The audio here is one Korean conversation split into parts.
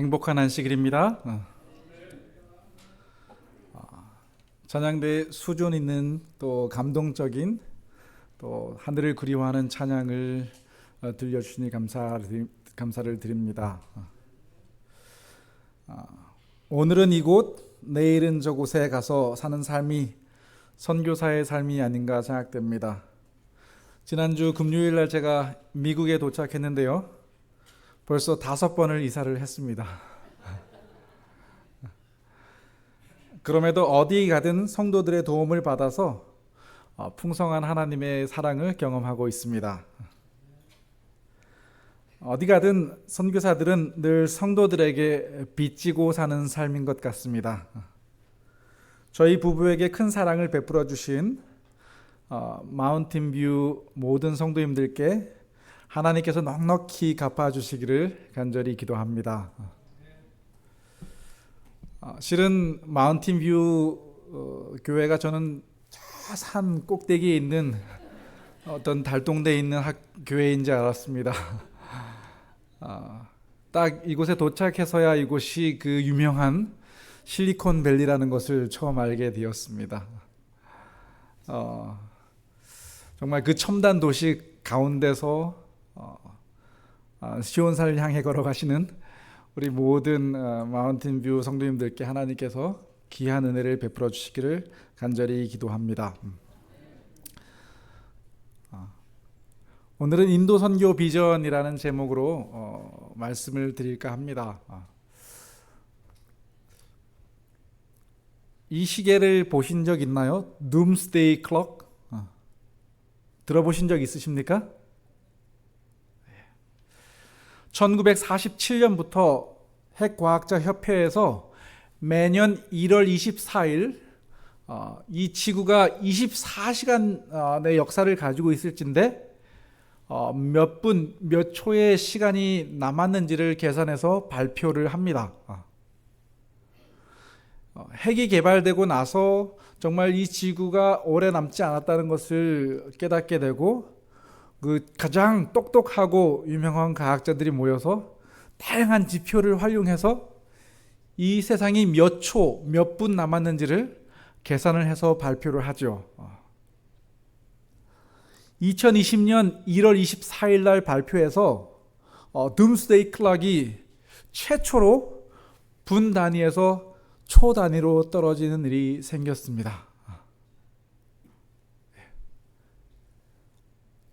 행복한 안식일입니다. 찬양대 수준 있는 또 감동적인 또 하늘을 그리워하는 찬양을 들려주시니 감사를 드립니다. 오늘은 이곳, 내일은 저곳에 가서 사는 삶이 선교사의 삶이 아닌가 생각됩니다. 지난주 금요일 날 제가 미국에 도착했는데요. 벌써 5번을 이사를 했습니다. 그럼에도 어디 가든 성도들의 도움을 받아서 풍성한 하나님의 사랑을 경험하고 있습니다. 어디 가든 선교사들은 늘 성도들에게 빚지고 사는 삶인 것 같습니다. 저희 부부에게 큰 사랑을 베풀어 주신 마운틴뷰 모든 성도님들께 하나님께서 넉넉히 갚아주시기를 간절히 기도합니다. 실은 마운틴뷰 교회가 저는 저 산 꼭대기에 있는 어떤 달동네에 있는 교회인지 알았습니다. 딱 이곳에 도착해서야 이곳이 그 유명한 실리콘밸리라는 것을 처음 알게 되었습니다. 정말 그 첨단 도시 가운데서 시온산을 향해 걸어가시는 우리 모든 마운틴뷰 성도님들께 하나님께서 귀한 은혜를 베풀어 주시기를 간절히 기도합니다. 오늘은 인도 선교 비전이라는 제목으로 말씀을 드릴까 합니다. 이 시계를 보신 적 있나요? Doomsday Clock 들어보신 적 있으십니까? 1947년부터 핵과학자 협회에서 매년 1월 24일 이 지구가 24시간의 역사를 가지고 있을진데 몇 분, 몇 초의 시간이 남았는지를 계산해서 발표를 합니다. 핵이 개발되고 나서 정말 이 지구가 오래 남지 않았다는 것을 깨닫게 되고 그 가장 똑똑하고 유명한 과학자들이 모여서 다양한 지표를 활용해서 이 세상이 몇 초, 몇 분 남았는지를 계산을 해서 발표를 하죠. 2020년 1월 24일 날 발표해서 둠스데이 클락이 최초로 분 단위에서 초 단위로 떨어지는 일이 생겼습니다.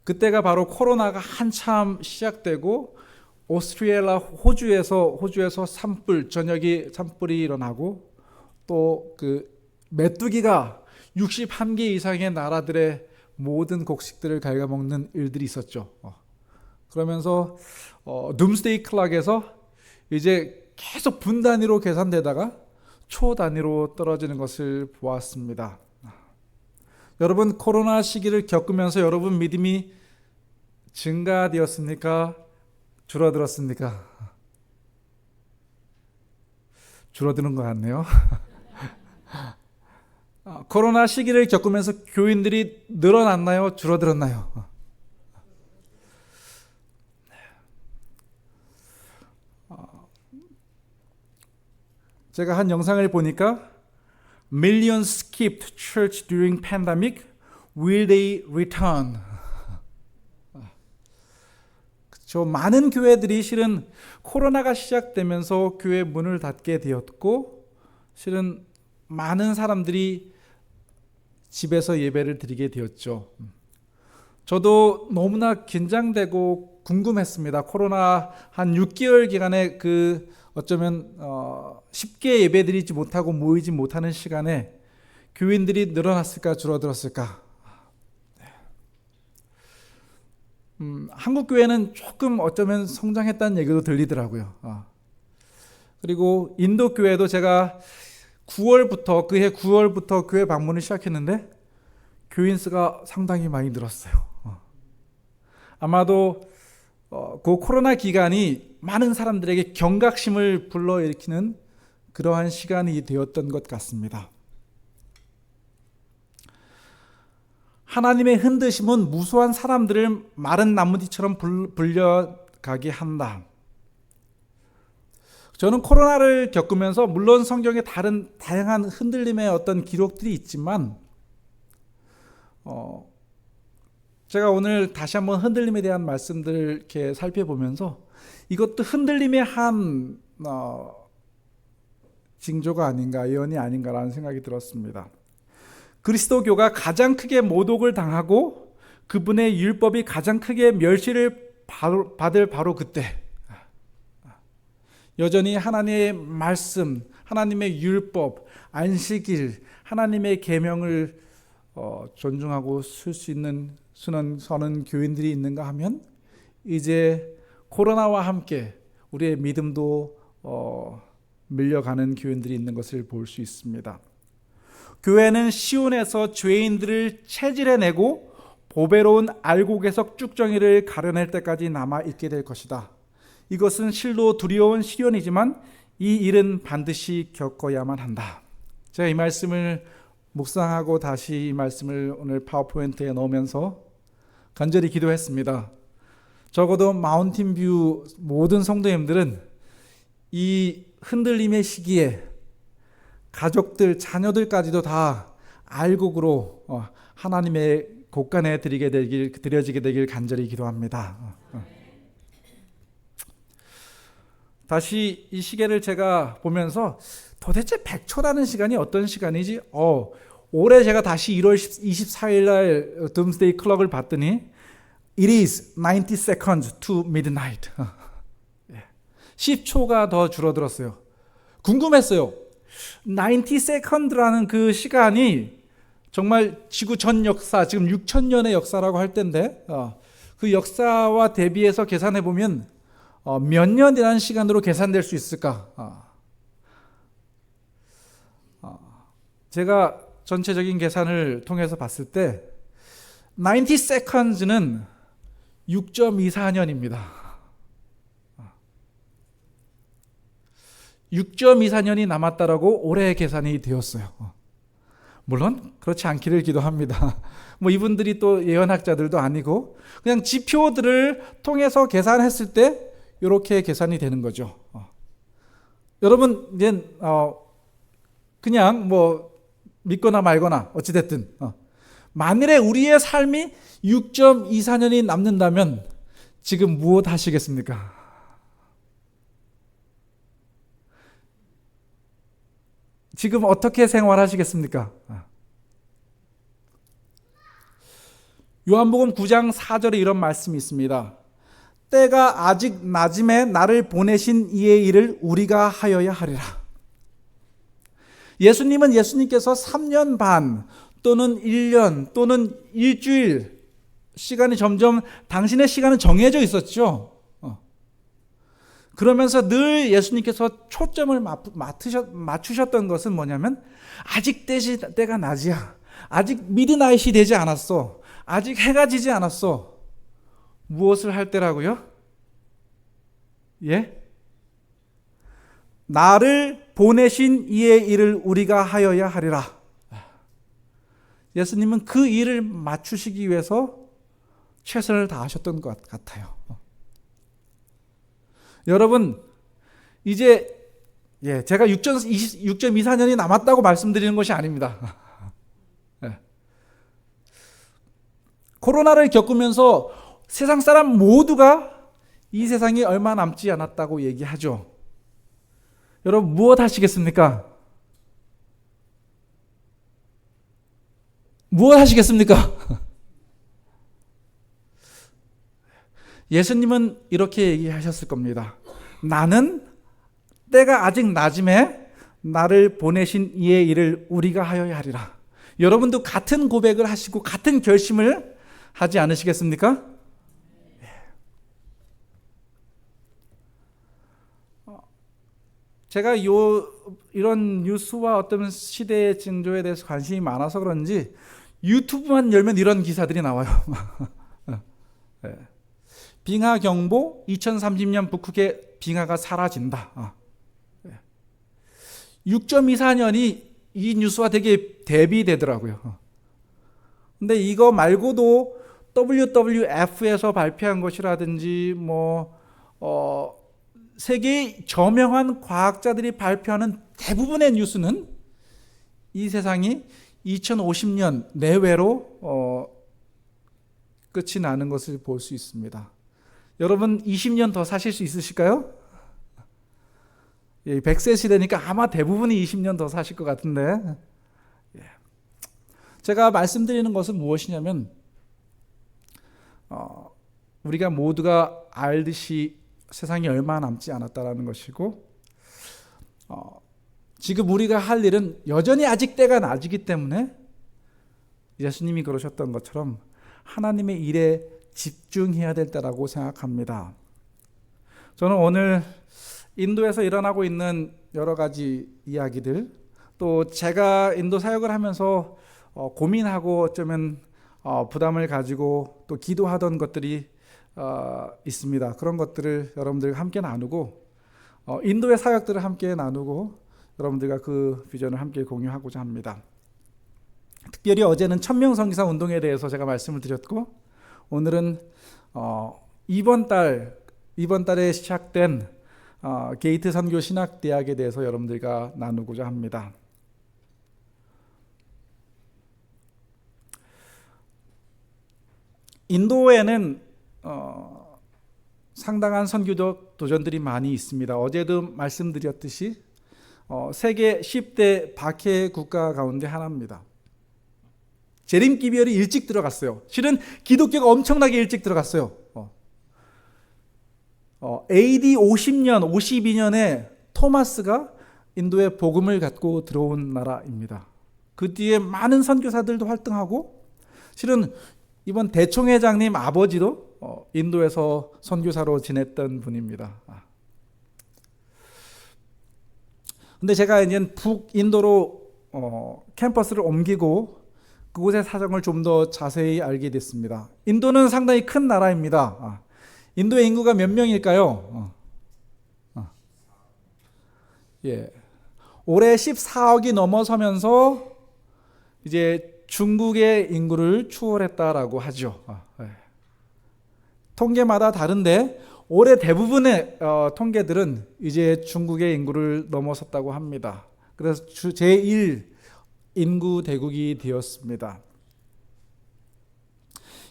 그때가 바로 코로나가 한참 시작되고 오스트리아 호주에서 저녁이 산불이 일어나고 또 그 메뚜기가 61개 이상의 나라들의 모든 곡식들을 갉아먹는 일들이 있었죠. 그러면서 둠스데이 클락에서 이제 계속 분 단위로 계산되다가 초 단위로 떨어지는 것을 보았습니다. 여러분, 코로나 시기를 겪으면서 여러분 믿음이 증가되었습니까? 줄어들었습니까? 줄어드는 것 같네요. 코로나 시기를 겪으면서 교인들이 늘어났나요? 줄어들었나요? 제가 한 영상을 보니까 Millions skipped church during pandemic. Will they return? 그렇죠. 많은 교회들이 실은 코로나가 시작되면서 교회 문을 닫게 되었고 실은 많은 사람들이 집에서 예배를 드리게 되었죠. 저도 너무나 긴장되고 궁금했습니다. 코로나 한 6개월 기간에 어쩌면 쉽게 예배드리지 못하고 모이지 못하는 시간에 교인들이 늘어났을까 줄어들었을까. 한국 교회는 조금 어쩌면 성장했다는 얘기도 들리더라고요. 그리고 인도 교회도 제가 그해 9월부터 교회 방문을 시작했는데 교인 수가 상당히 많이 늘었어요. 아마도 그 코로나 기간이 많은 사람들에게 경각심을 불러일으키는 그러한 시간이 되었던 것 같습니다. 하나님의 흔드심은 무수한 사람들을 마른 나무뒤처럼 불려가게 한다. 저는 코로나를 겪으면서 물론 성경에 다양한 흔들림의 어떤 기록들이 있지만 제가 오늘 다시 한번 흔들림에 대한 말씀들을 이렇게 살펴보면서 이것도 흔들림의 한 징조가 아닌가, 예언이 아닌가라는 생각이 들었습니다. 그리스도교가 가장 크게 모독을 당하고 그분의 율법이 가장 크게 멸시를 받을 바로 그때 여전히 하나님의 말씀, 하나님의 율법, 안식일, 하나님의 계명을 존중하고 쓸 수 있는 서는 교인들이 있는가 하면 이제 코로나와 함께 우리의 믿음도 밀려가는 교인들이 있는 것을 볼 수 있습니다. 교회는 시온에서 죄인들을 체질해내고 보배로운 알곡에서 쭉정이를 가려낼 때까지 남아있게 될 것이다. 이것은 실로 두려운 시련이지만 이 일은 반드시 겪어야만 한다. 제가 이 말씀을 묵상하고 다시 이 말씀을 오늘 파워포인트에 넣으면서 간절히 기도했습니다. 적어도 마운틴뷰 모든 성도님들은 이 흔들림의 시기에 가족들, 자녀들까지도 다 알곡으로 하나님의 곳간에 드려지게 되길 간절히 기도합니다. 다시 이 시계를 제가 보면서 도대체 100초라는 시간이 어떤 시간이지? 올해 제가 다시 1월 24일 날 둠스데이 클럭을 봤더니 It is 90 seconds to midnight. 10초가 더 줄어들었어요. 궁금했어요. 90 second라는 그 시간이 정말 지구 전 역사, 지금 6,000년의 역사라고 할 텐데 그 역사와 대비해서 계산해 보면 몇 년이라는 시간으로 계산될 수 있을까? 제가 전체적인 계산을 통해서 봤을 때 90 seconds는 6.24년입니다. 6.24년이 남았다라고 올해 계산이 되었어요. 물론 그렇지 않기를 기도합니다. 이분들이 또 예언학자들도 아니고 그냥 지표들을 통해서 계산했을 때 이렇게 계산이 되는 거죠. 여러분 이제 그냥 믿거나 말거나 어찌됐든 만일에 우리의 삶이 6.24년이 남는다면 지금 무엇 하시겠습니까? 지금 어떻게 생활하시겠습니까? 요한복음 9장 4절에 이런 말씀이 있습니다. 때가 아직 낮음에 나를 보내신 이의 일을 우리가 하여야 하리라. 예수님께서 3년 반 또는 1년 또는 일주일 시간이 점점 당신의 시간은 정해져 있었죠. 그러면서 늘 예수님께서 초점을 맞추셨던 것은 뭐냐면 아직 때가 낮이야. 아직 미드나잇이 되지 않았어. 아직 해가 지지 않았어. 무엇을 할 때라고요? 예? 나를 보내신 이의 일을 우리가 하여야 하리라. 예수님은 그 일을 맞추시기 위해서 최선을 다하셨던 것 같아요. 여러분, 이제 제가 6.24년이 남았다고 말씀드리는 것이 아닙니다. 코로나를 겪으면서 세상 사람 모두가 이 세상에 얼마 남지 않았다고 얘기하죠. 여러분 무엇 하시겠습니까? 무엇 하시겠습니까? 예수님은 이렇게 얘기하셨을 겁니다. 나는 때가 아직 낮음에 나를 보내신 이의 일을 우리가 하여야 하리라. 여러분도 같은 고백을 하시고 같은 결심을 하지 않으시겠습니까? 제가 이런 뉴스와 어떤 시대의 징조에 대해서 관심이 많아서 그런지 유튜브만 열면 이런 기사들이 나와요. 빙하 경보, 2030년 북극의 빙하가 사라진다. 6.24년이 이 뉴스와 되게 대비되더라고요. 근데 이거 말고도 WWF에서 발표한 것이라든지 세계의 저명한 과학자들이 발표하는 대부분의 뉴스는 이 세상이 2050년 내외로 끝이 나는 것을 볼 수 있습니다. 여러분 20년 더 사실 수 있으실까요? 100세 시대니까 아마 대부분이 20년 더 사실 것 같은데, 제가 말씀드리는 것은 무엇이냐면 우리가 모두가 알듯이 세상이 얼마 남지 않았다라는 것이고, 지금 우리가 할 일은 여전히 아직 때가 낮이기 때문에 예수님이 그러셨던 것처럼 하나님의 일에 집중해야 될 때라고 생각합니다. 저는 오늘 인도에서 일어나고 있는 여러 가지 이야기들, 또 제가 인도 사역을 하면서 고민하고 어쩌면 부담을 가지고 또 기도하던 것들이 있습니다. 그런 것들을 여러분들과 함께 나누고, 인도의 사역들을 함께 나누고 여러분들과 그 비전을 함께 공유하고자 합니다. 특별히 어제는 천명 선교사 운동에 대해서 제가 말씀을 드렸고, 오늘은 이번 달에 시작된 게이트 선교 신학대학에 대해서 여러분들과 나누고자 합니다. 인도에는 상당한 선교적 도전들이 많이 있습니다. 어제도 말씀드렸듯이 세계 10대 박해 국가 가운데 하나입니다. 제림 기별이 일찍 들어갔어요. 실은 기독교가 엄청나게 일찍 들어갔어요. AD 50년, 52년에 토마스가 인도에 복음을 갖고 들어온 나라입니다. 그 뒤에 많은 선교사들도 활동하고, 실은 이번 대총회장님 아버지도 인도에서 선교사로 지냈던 분입니다. 근데 제가 이제 북인도로 캠퍼스를 옮기고 그곳의 사정을 좀 더 자세히 알게 됐습니다. 인도는 상당히 큰 나라입니다. 인도의 인구가 몇 명일까요? 올해 14억이 넘어서면서 이제 중국의 인구를 추월했다라고 하죠. 통계마다 다른데 올해 대부분의 통계들은 이제 중국의 인구를 넘어섰다고 합니다. 그래서 제1 인구 대국이 되었습니다.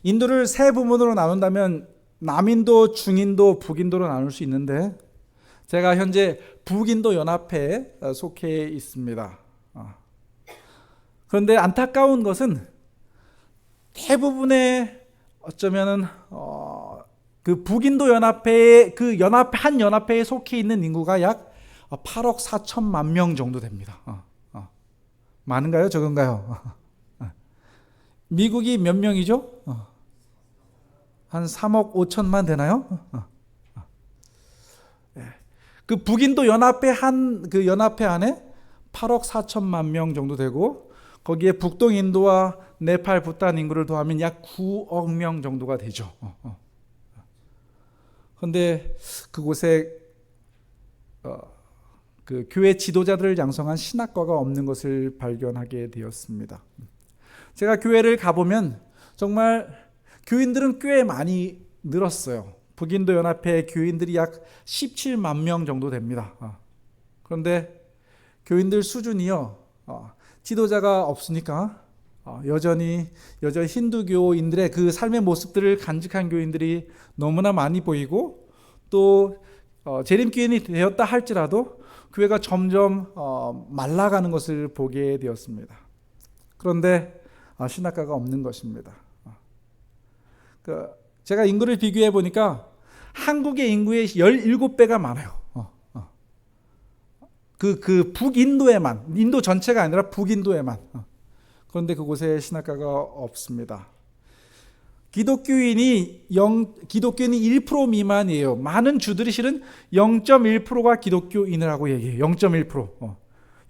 인도를 세 부문으로 나눈다면 남인도, 중인도, 북인도로 나눌 수 있는데, 제가 현재 북인도 연합회에 속해 있습니다. 그런데 안타까운 것은 대부분의 어쩌면은 그 북인도 연합회의 그 한 연합회에 속해 있는 인구가 약 8억 4천만 명 정도 됩니다. 많은가요? 적은가요? 미국이 몇 명이죠? 한 3억 5천만 되나요? 그 북인도 연합회 그 연합회 안에 8억 4천만 명 정도 되고, 거기에 북동인도와 네팔, 부탄 인구를 더하면 약 9억 명 정도가 되죠. 그런데 그곳에 그 교회 지도자들을 양성한 신학과가 없는 것을 발견하게 되었습니다. 제가 교회를 가보면 정말 교인들은 꽤 많이 늘었어요. 북인도 연합회 교인들이 약 17만 명 정도 됩니다. 그런데 교인들 수준이요, 지도자가 없으니까 여전히 힌두교인들의 그 삶의 모습들을 간직한 교인들이 너무나 많이 보이고, 또 재림교인이 되었다 할지라도 교회가 점점 말라가는 것을 보게 되었습니다. 그런데 신학과가 없는 것입니다. 제가 인구를 비교해 보니까 한국의 인구의 17배가 많아요. 그 북인도에만, 인도 전체가 아니라 북인도에만. 그런데 그곳에 신학과가 없습니다. 기독교인이 1% 미만이에요. 많은 주들이 실은 0.1%가 기독교인이라고 얘기해요. 0.1%.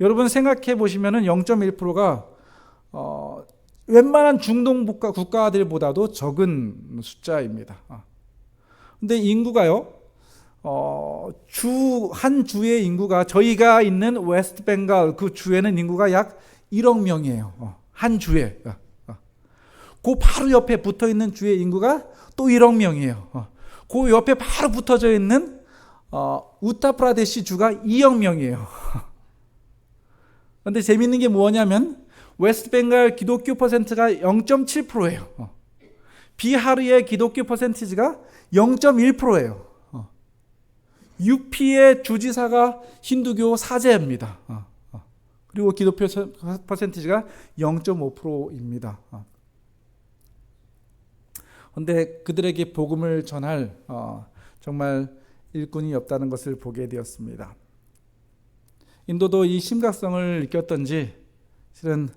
여러분 생각해 보시면은 0.1%가 웬만한 중동 국가들보다도 적은 숫자입니다. 근데 인구가요, 한 주의 인구가, 저희가 있는 웨스트 벵갈 그 주에는 인구가 약 1억 명이에요. 한 주에. 그 바로 옆에 붙어 있는 주의 인구가 또 1억 명이에요. 그 옆에 바로 붙어져 있는 우타프라데시 주가 2억 명이에요. 그런데 재밌는 게 뭐냐면 웨스트벵갈 기독교 퍼센트가 0.7%예요. 비하르의 기독교 퍼센티지가 0.1%예요. UP의 주지사가 힌두교 사제입니다. 그리고 기독교 퍼센티지가 0.5%입니다. 그런데 그들에게 복음을 전할 정말 일꾼이 없다는 것을 보게 되었습니다. 인도도 이 심각성을 느꼈던지 실은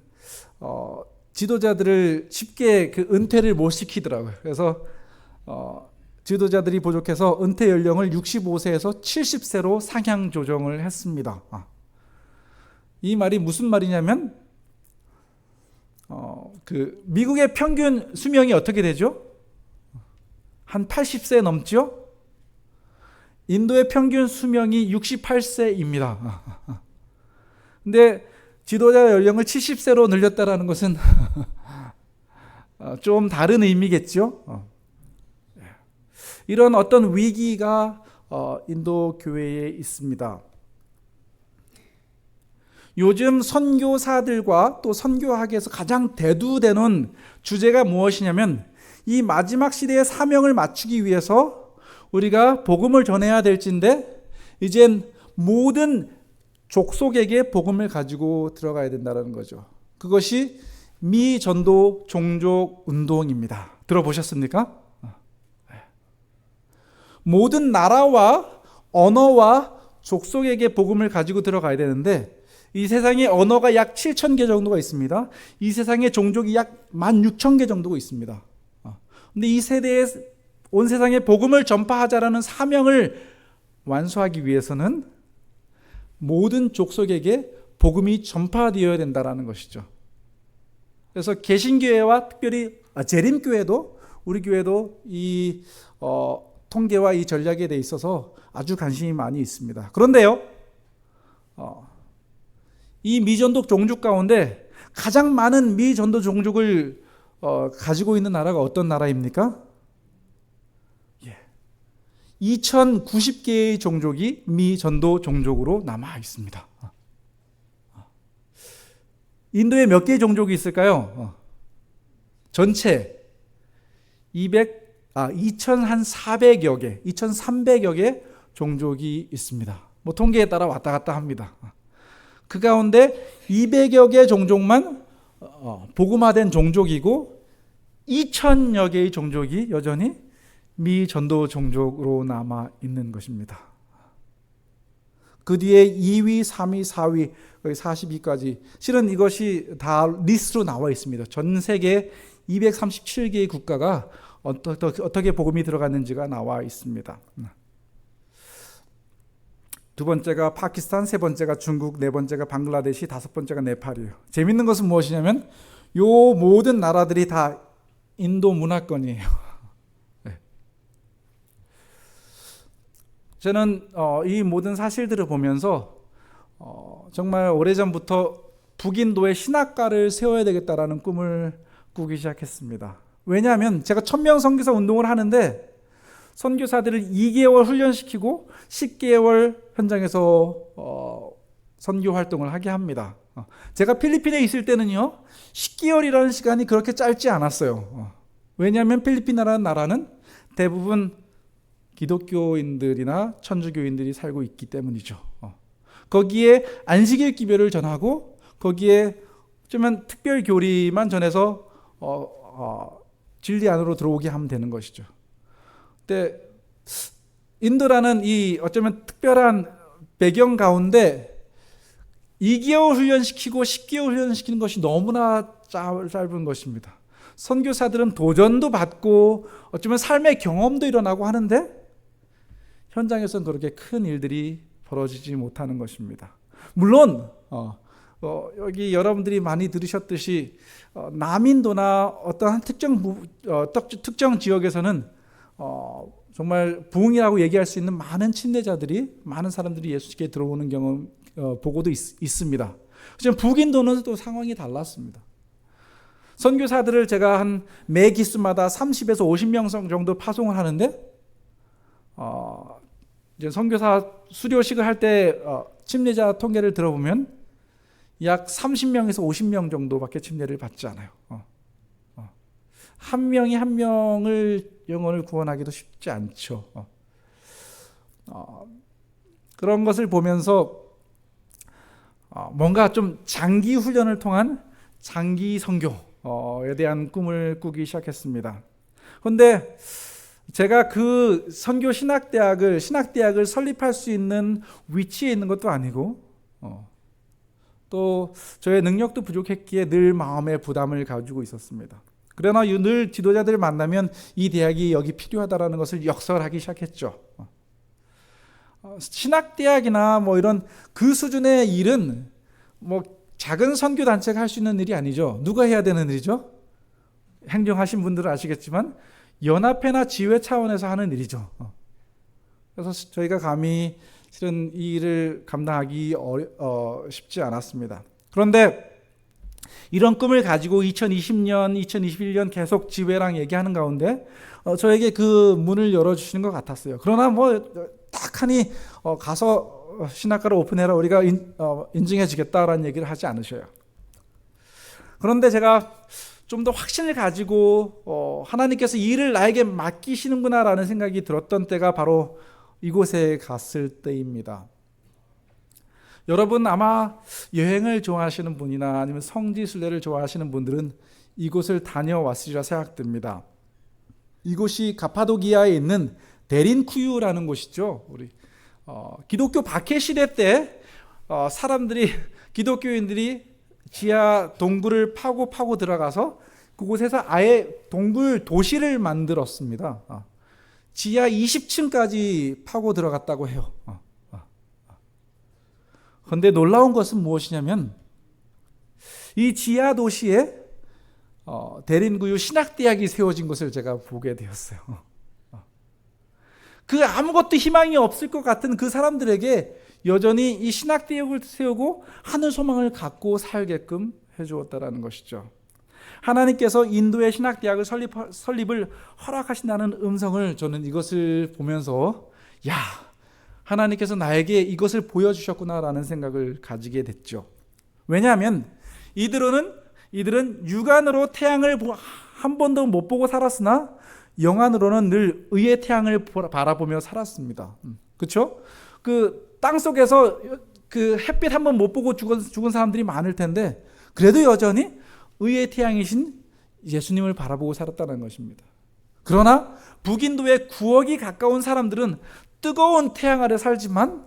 지도자들을 쉽게 그 은퇴를 못 시키더라고요. 그래서 지도자들이 부족해서 은퇴 연령을 65세에서 70세로 상향 조정을 했습니다. 이 말이 무슨 말이냐면 그 미국의 평균 수명이 어떻게 되죠? 한 80세 넘죠? 인도의 평균 수명이 68세입니다. 근데 지도자 연령을 70세로 늘렸다라는 것은 좀 다른 의미겠죠. 이런 어떤 위기가 인도 교회에 있습니다. 요즘 선교사들과 또 선교학에서 가장 대두되는 주제가 무엇이냐면 이 마지막 시대의 사명을 맞추기 위해서 우리가 복음을 전해야 될진데 이젠 모든 족속에게 복음을 가지고 들어가야 된다는 거죠. 그것이 미전도 종족 운동입니다. 들어보셨습니까? 모든 나라와 언어와 족속에게 복음을 가지고 들어가야 되는데 이 세상에 언어가 약 7,000개 정도가 있습니다. 이 세상에 종족이 약 16,000개 정도가 있습니다. 근데 이 세대에 온 세상에 복음을 전파하자라는 사명을 완수하기 위해서는 모든 족속에게 복음이 전파되어야 된다는 것이죠. 그래서 개신교회와 특별히 재림교회도 우리 교회도 이 통계와 이 전략에 대해 있어서 아주 관심이 많이 있습니다. 그런데요, 이 미전도 종족 가운데 가장 많은 미전도 종족을 가지고 있는 나라가 어떤 나라입니까? 2090개의 종족이 미전도 종족으로 남아 있습니다. 인도에 몇 개의 종족이 있을까요? 전체 2,400여 개, 2,300여 개 종족이 있습니다. 뭐 통계에 따라 왔다 갔다 합니다. 그 가운데 200여 개 종족만 복음화된 종족이고 2,000여 개의 종족이 여전히 미전도 종족으로 남아 있는 것입니다. 그 뒤에 2위, 3위, 4위, 42까지 실은 이것이 다 리스트로 나와 있습니다. 전 세계 237개의 국가가 어떻게 복음이 들어갔는지가 나와 있습니다. 두 번째가 파키스탄, 세 번째가 중국, 네 번째가 방글라데시, 다섯 번째가 네팔이에요. 재밌는 것은 무엇이냐면 요 모든 나라들이 다 인도 문화권이에요. 저는 이 모든 사실들을 보면서 정말 오래전부터 북인도의 신학가를 세워야 되겠다라는 꿈을 꾸기 시작했습니다. 왜냐하면 제가 1000명 선교사 운동을 하는데 선교사들을 2개월 훈련시키고 10개월 현장에서 선교 활동을 하게 합니다. 제가 필리핀에 있을 때는요 10개월이라는 시간이 그렇게 짧지 않았어요. 왜냐하면 필리핀이라는 나라는 대부분 기독교인들이나 천주교인들이 살고 있기 때문이죠. 거기에 안식일 기별을 전하고 거기에 좀 특별 교리만 전해서 진리 안으로 들어오게 하면 되는 것이죠. 근데 인도라는 이 어쩌면 특별한 배경 가운데 2개월 훈련시키고 10개월 훈련시키는 것이 너무나 짧은 것입니다. 선교사들은 도전도 받고 어쩌면 삶의 경험도 일어나고 하는데 현장에서는 그렇게 큰 일들이 벌어지지 못하는 것입니다. 물론 여기 여러분들이 많이 들으셨듯이 남인도나 어떠한 특정 지역에서는 정말 부흥이라고 얘기할 수 있는 많은 침례자들이 많은 사람들이 예수께 들어오는 경험 보고도 있습니다. 하지만 북인도는 또 상황이 달랐습니다. 선교사들을 제가 한 매 기수마다 30에서 50명 정도 파송을 하는데 이제 선교사 수료식을 할 때 침례자 통계를 들어보면 약 30명에서 50명 정도밖에 침례를 받지 않아요. 한 명이 한 명을 영혼을 구원하기도 쉽지 않죠. 그런 것을 보면서 뭔가 좀 장기 훈련을 통한 장기 선교에 대한 꿈을 꾸기 시작했습니다. 그런데 제가 그 선교 신학대학을 설립할 수 있는 위치에 있는 것도 아니고 또 저의 능력도 부족했기에 늘 마음의 부담을 가지고 있었습니다. 그러나 늘 지도자들을 만나면 이 대학이 여기 필요하다라는 것을 역설하기 시작했죠. 신학대학이나 뭐 이런 그 수준의 일은 뭐 작은 선교 단체가 할 수 있는 일이 아니죠. 누가 해야 되는 일이죠? 행정하신 분들은 아시겠지만 연합회나 지회 차원에서 하는 일이죠. 그래서 저희가 감히 실은 이 일을 감당하기 쉽지 않았습니다. 그런데 이런 꿈을 가지고 2020년, 2021년 계속 지회랑 얘기하는 가운데 저에게 그 문을 열어주시는 것 같았어요. 그러나 뭐 딱하니 가서 신학과를 오픈해라 우리가 인증해 주겠다라는 얘기를 하지 않으셔요. 그런데 제가 좀 더 확신을 가지고 하나님께서 이 일을 나에게 맡기시는구나라는 생각이 들었던 때가 바로 이곳에 갔을 때입니다. 여러분 아마 여행을 좋아하시는 분이나 아니면 성지순례를 좋아하시는 분들은 이곳을 다녀왔으리라 생각됩니다. 이곳이 가파도기아에 있는 데린쿠유라는 곳이죠. 우리 기독교 박해 시대 때 기독교인들이 지하 동굴을 파고 들어가서 그곳에서 아예 동굴 도시를 만들었습니다. 지하 20층까지 파고 들어갔다고 해요. 그런데 놀라운 것은 무엇이냐면 이 지하 도시에 대린구유 신학대학이 세워진 것을 제가 보게 되었어요. 그 아무것도 희망이 없을 것 같은 그 사람들에게 여전히 이 신학대학을 세우고 하늘 소망을 갖고 살게끔 해주었다는 것이죠. 하나님께서 인도의 신학대학을 설립을 허락하신다는 음성을 저는 이것을 보면서 하나님께서 나에게 이것을 보여주셨구나라는 생각을 가지게 됐죠. 왜냐하면 이들은 육안으로 태양을 한 번도 못 보고 살았으나 영안으로는 늘 의의 태양을 바라보며 살았습니다. 그렇죠? 그 땅 속에서 그 햇빛 한 번 못 보고 죽은 사람들이 많을 텐데 그래도 여전히 의의 태양이신 예수님을 바라보고 살았다는 것입니다. 그러나 북인도의 9억이 가까운 사람들은 뜨거운 태양 아래 살지만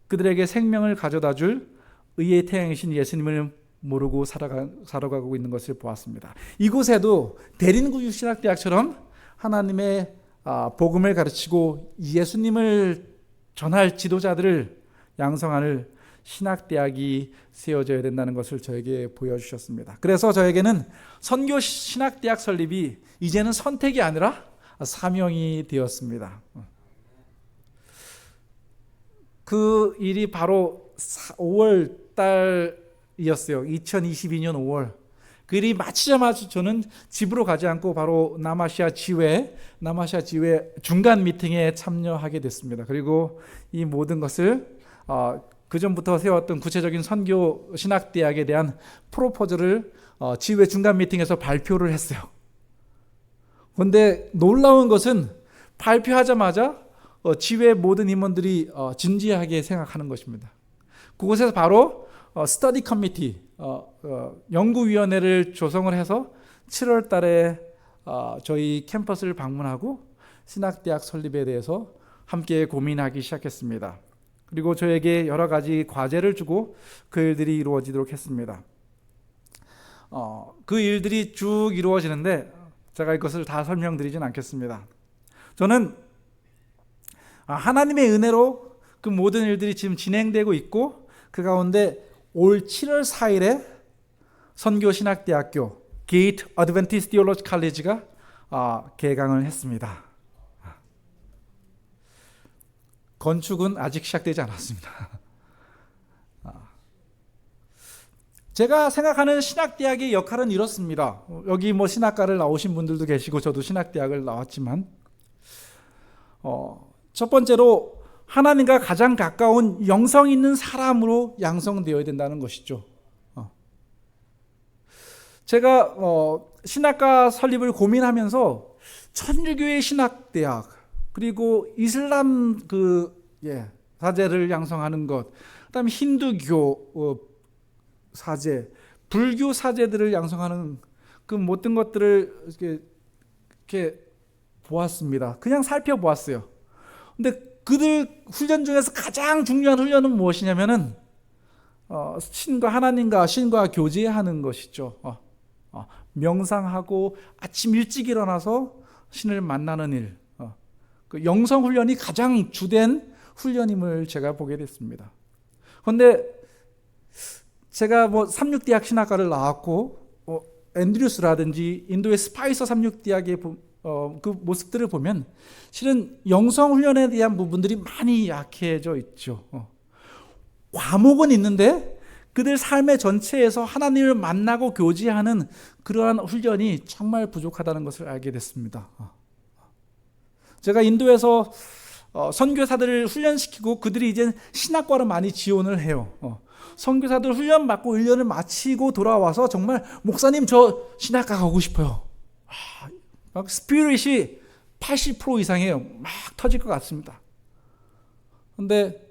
그들에게 생명을 가져다 줄 의의 태양이신 예수님을 모르고 살아가고 있는 것을 보았습니다. 이곳에도 대린구유 신학대학처럼 하나님의 복음을 가르치고 예수님을 전할 지도자들을 양성할 신학대학이 세워져야 된다는 것을 저에게 보여주셨습니다. 그래서 저에게는 선교 신학대학 설립이 이제는 선택이 아니라 사명이 되었습니다. 그 일이 바로 5월 달이었어요. 2022년 5월. 그 일이 마치자마자 저는 집으로 가지 않고 바로 남아시아 지회 중간 미팅에 참여하게 됐습니다. 그리고 이 모든 것을 그 전부터 세웠던 구체적인 선교 신학대학에 대한 프로포즈를 지회 중간 미팅에서 발표를 했어요. 그런데 놀라운 것은 발표하자마자 지회 모든 임원들이 진지하게 생각하는 것입니다. 그곳에서 바로 스터디 커미티 연구위원회를 조성을 해서 7월 달에 저희 캠퍼스를 방문하고 신학대학 설립에 대해서 함께 고민하기 시작했습니다. 그리고 저에게 여러 가지 과제를 주고 그 일들이 이루어지도록 했습니다. 그 일들이 쭉 이루어지는데 제가 이것을 다 설명드리진 않겠습니다. 저는 하나님의 은혜로 그 모든 일들이 지금 진행되고 있고 그 가운데 올 7월 4일에 선교신학대학교 게이트 어드벤티스트 디올로지 칼리지가 개강을 했습니다. 건축은 아직 시작되지 않았습니다. 제가 생각하는 신학대학의 역할은 이렇습니다. 여기 뭐 신학과를 나오신 분들도 계시고 저도 신학대학을 나왔지만 첫 번째로 하나님과 가장 가까운 영성 있는 사람으로 양성되어야 된다는 것이죠. 제가 신학과 설립을 고민하면서 천주교의 신학대학, 그리고 이슬람 사제를 양성하는 것, 그다음에 힌두교 사제, 불교 사제들을 양성하는 그 모든 것들을 이렇게 보았습니다. 그냥 살펴보았어요. 근데 그들 훈련 중에서 가장 중요한 훈련은 무엇이냐면은 신과 하나님과 신과 교제하는 것이죠. 명상하고 아침 일찍 일어나서 신을 만나는 일, 그 영성 훈련이 가장 주된 훈련임을 제가 보게 됐습니다. 그런데 제가 삼육대학 신학과를 나왔고 앤드류스라든지 인도의 스파이서 삼육대학의 그 모습들을 보면 실은 영성 훈련에 대한 부분들이 많이 약해져 있죠. 과목은 있는데 그들 삶의 전체에서 하나님을 만나고 교제하는 그러한 훈련이 정말 부족하다는 것을 알게 됐습니다. 제가 인도에서 선교사들을 훈련시키고 그들이 이제 신학과를 많이 지원을 해요. 선교사들 훈련 받고 1년을 마치고 돌아와서 정말 목사님 저 신학과 가고 싶어요. 막 스피릿이 80% 이상이에요. 막 터질 것 같습니다. 그런데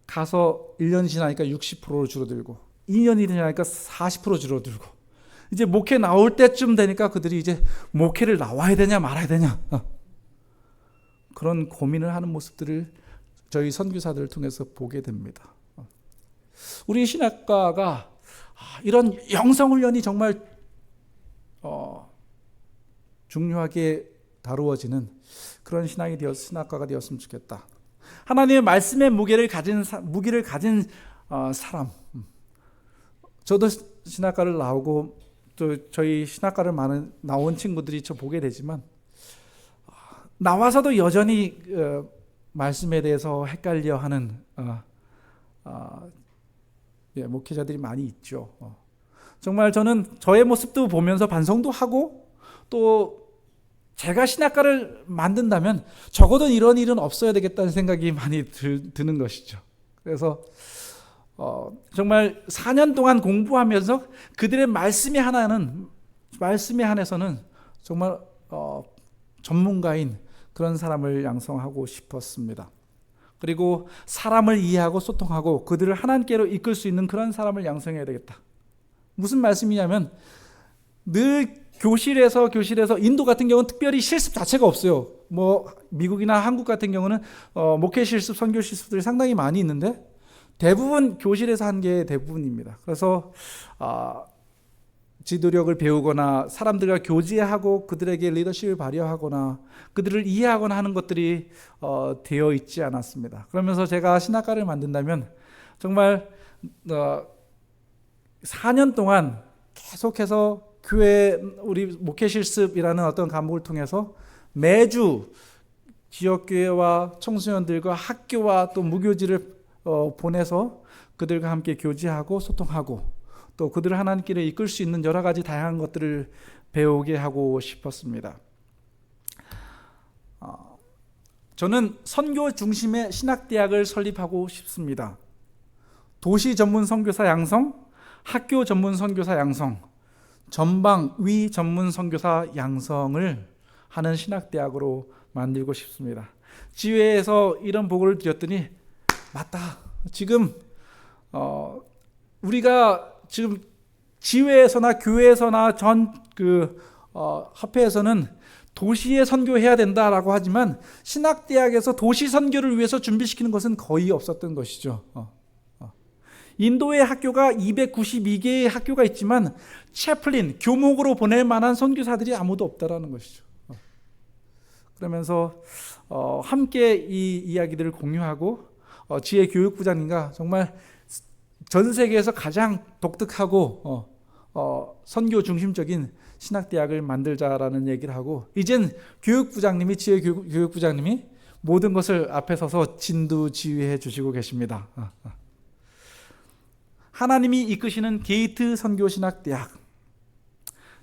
가서 1년 지나니까 60%로 줄어들고 2년이 지나니까 40% 줄어들고 이제 목회 나올 때쯤 되니까 그들이 이제 목회를 나와야 되냐 말아야 되냐 그런 고민을 하는 모습들을 저희 선교사들을 통해서 보게 됩니다. 우리 신학과가 이런 영성훈련이 정말 중요하게 다루어지는 그런 신학과가 되었으면 좋겠다. 하나님의 말씀의 무게를 가진 사람. 저도 신학과를 나오고 또 저희 신학과를 나온 친구들이 저 보게 되지만 나와서도 여전히 말씀에 대해서 헷갈려하는 목회자들이 많이 있죠. 정말 저는 저의 모습도 보면서 반성도 하고 또 제가 신학과를 만든다면 적어도 이런 일은 없어야 되겠다는 생각이 많이 드는 것이죠. 그래서 정말 4년 동안 공부하면서 그들의 말씀에 한해서는 정말 전문가인 그런 사람을 양성하고 싶었습니다. 그리고 사람을 이해하고 소통하고 그들을 하나님께로 이끌 수 있는 그런 사람을 양성해야 되겠다. 무슨 말씀이냐면 늘 교실에서 인도 같은 경우는 특별히 실습 자체가 없어요. 미국이나 한국 같은 경우는 목회 실습, 선교 실습들이 상당히 많이 있는데 대부분 교실에서 한 게 대부분입니다. 그래서 지도력을 배우거나 사람들과 교제하고 그들에게 리더십을 발휘하거나 그들을 이해하거나 하는 것들이 되어 있지 않았습니다. 그러면서 제가 신학과를 만든다면 정말 4년 동안 계속해서 교회 우리 목회 실습이라는 어떤 과목을 통해서 매주 지역교회와 청소년들과 학교와 또 무교지를 보내서 그들과 함께 교제하고 소통하고 또 그들을 하나님께로 이끌 수 있는 여러 가지 다양한 것들을 배우게 하고 싶었습니다. 저는 선교 중심의 신학대학을 설립하고 싶습니다. 도시 전문 선교사 양성, 학교 전문 선교사 양성, 전방 위 전문 선교사 양성을 하는 신학대학으로 만들고 싶습니다. 지회에서 이런 보고를 드렸더니 맞다. 지금 우리가 지금 지회에서나 교회에서나 합회에서는 도시에 선교해야 된다라고 하지만 신학대학에서 도시 선교를 위해서 준비시키는 것은 거의 없었던 것이죠. 인도의 학교가 292개의 학교가 있지만 채플린, 교목으로 보낼 만한 선교사들이 아무도 없다라는 것이죠. 그러면서 함께 이 이야기들을 공유하고 지혜 교육부장님과 정말 전 세계에서 가장 독특하고 선교 중심적인 신학대학을 만들자라는 얘기를 하고 이젠 교육부장님이 지혜 교육부장님이 모든 것을 앞에 서서 진두지휘해 주시고 계십니다. 하나님이 이끄시는 게이트 선교신학대학